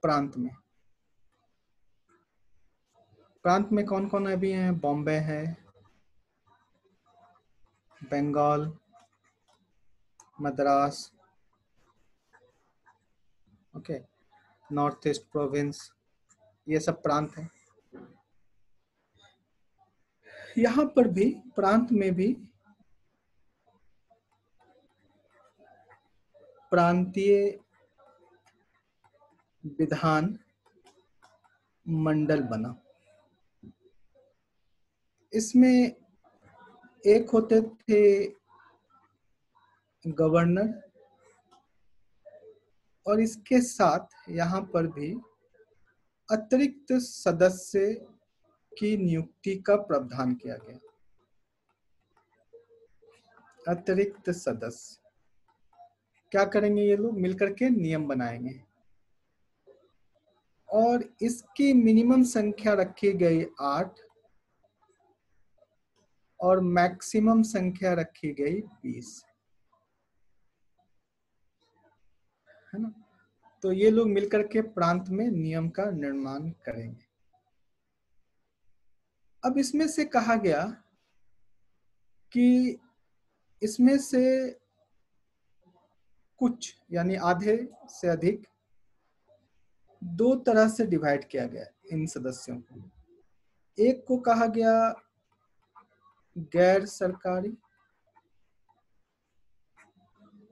Speaker 1: प्रांत में कौन कौन अभी है? बॉम्बे है, Bengal, Madras, okay, north east province, ये सब प्रांत है। यहाँ पर भी प्रांत में भी प्रांतीय विधान मंडल बना। इसमें एक होते थे गवर्नर, और इसके साथ यहाँ पर भी अतिरिक्त सदस्य की नियुक्ति का प्रावधान किया गया। अतिरिक्त सदस्य क्या करेंगे? ये लोग मिलकर के नियम बनाएंगे, और इसकी मिनिमम संख्या रखी गई 8 और मैक्सिमम संख्या रखी गई 20, है ना। तो ये लोग मिलकर के प्रांत में नियम का निर्माण करेंगे। अब इसमें से कहा गया कि इसमें से कुछ यानी आधे से अधिक दो तरह से डिवाइड किया गया इन सदस्यों को। एक को कहा गया गैर सरकारी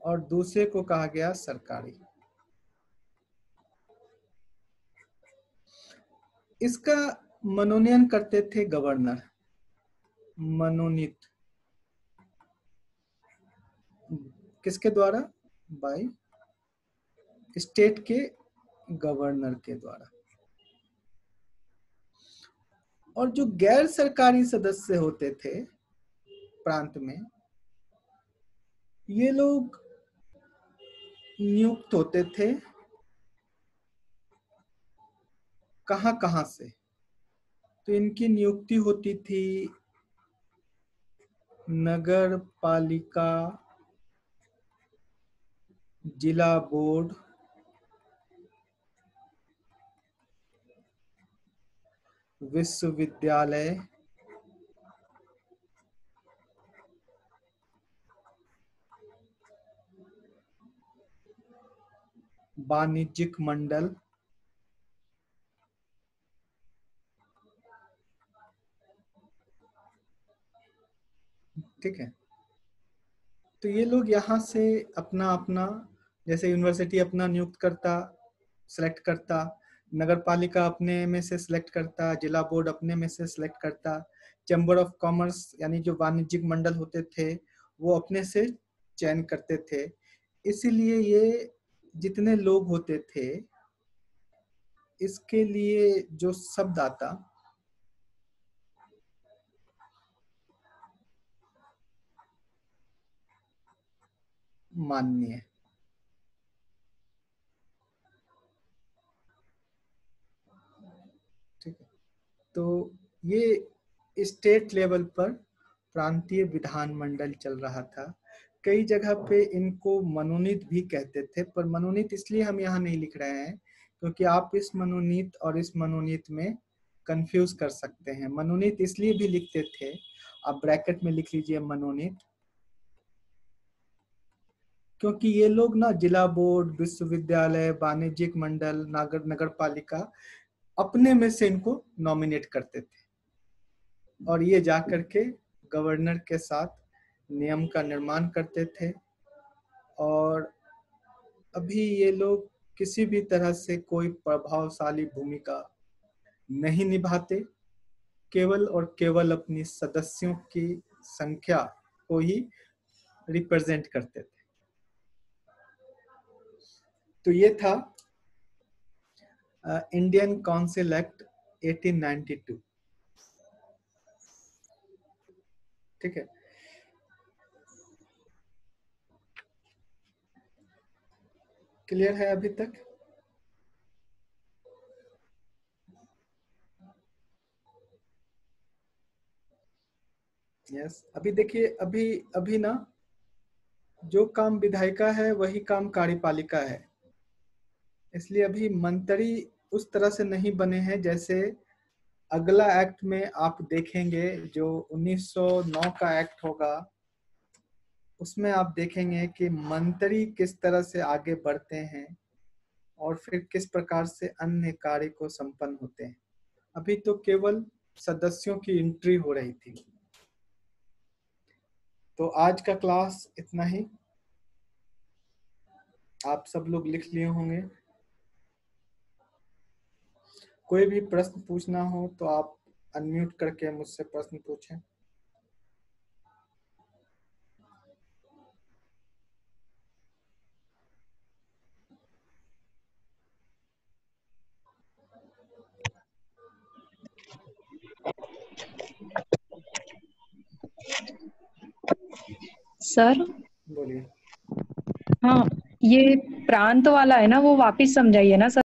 Speaker 1: और दूसरे को कहा गया सरकारी। इसका मनोनयन करते थे गवर्नर, मनोनीत किसके द्वारा? बाय स्टेट के गवर्नर के द्वारा। और जो गैर सरकारी सदस्य होते थे प्रांत में, ये लोग नियुक्त होते थे कहां कहां से? तो इनकी नियुक्ति होती थी नगर पालिका, जिला बोर्ड, विश्वविद्यालय, वाणिज्यिक मंडल, ठीक है। तो ये लोग यहाँ से अपना अपना, जैसे यूनिवर्सिटी अपना नियुक्त करता, सिलेक्ट करता, नगर पालिका अपने में से सिलेक्ट करता, जिला बोर्ड अपने में से सिलेक्ट करता, चैम्बर ऑफ कॉमर्स यानी जो वाणिज्यिक मंडल होते थे वो अपने से चयन करते थे। इसीलिए ये जितने लोग होते थे, इसके लिए जो शब्द आता माननीय, ठीक है। तो ये स्टेट लेवल पर प्रांतीय विधानमंडल चल रहा था। कई जगह पे इनको मनोनीत भी कहते थे, पर मनोनीत इसलिए हम यहाँ नहीं लिख रहे हैं क्योंकि आप इस मनोनीत और इस मनोनीत में कंफ्यूज कर सकते हैं। मनोनीत इसलिए भी लिखते थे, आप ब्रैकेट में लिख लीजिए मनोनीत, क्योंकि ये लोग ना जिला बोर्ड, विश्वविद्यालय, वाणिज्यिक मंडल, नगर पालिका अपने में से इनको नॉमिनेट करते थे और ये जाकर के गवर्नर के साथ नियम का निर्माण करते थे। और अभी ये लोग किसी भी तरह से कोई प्रभावशाली भूमिका नहीं निभाते, केवल और केवल अपनी सदस्यों की संख्या को ही रिप्रेजेंट करते थे। तो ये था इंडियन काउंसिल एक्ट 1892, ठीक है। क्लियर है अभी तक? यस। अभी देखिए, अभी ना जो काम विधायिका है वही काम कार्यपालिका है, इसलिए अभी मंत्री उस तरह से नहीं बने हैं। जैसे अगला एक्ट में आप देखेंगे जो 1909 का एक्ट होगा, उसमें आप देखेंगे कि मंत्री किस तरह से आगे बढ़ते हैं और फिर किस प्रकार से अन्य कार्य को संपन्न होते हैं। अभी तो केवल सदस्यों की एंट्री हो रही थी। तो आज का क्लास इतना ही, आप सब लोग लिख लिए होंगे। कोई भी प्रश्न पूछना हो तो आप अनम्यूट करके मुझसे प्रश्न पूछें।
Speaker 7: सर
Speaker 1: बोलिए।
Speaker 7: हाँ, ये प्रांत वाला है ना, वो वापिस समझाइए ना सर।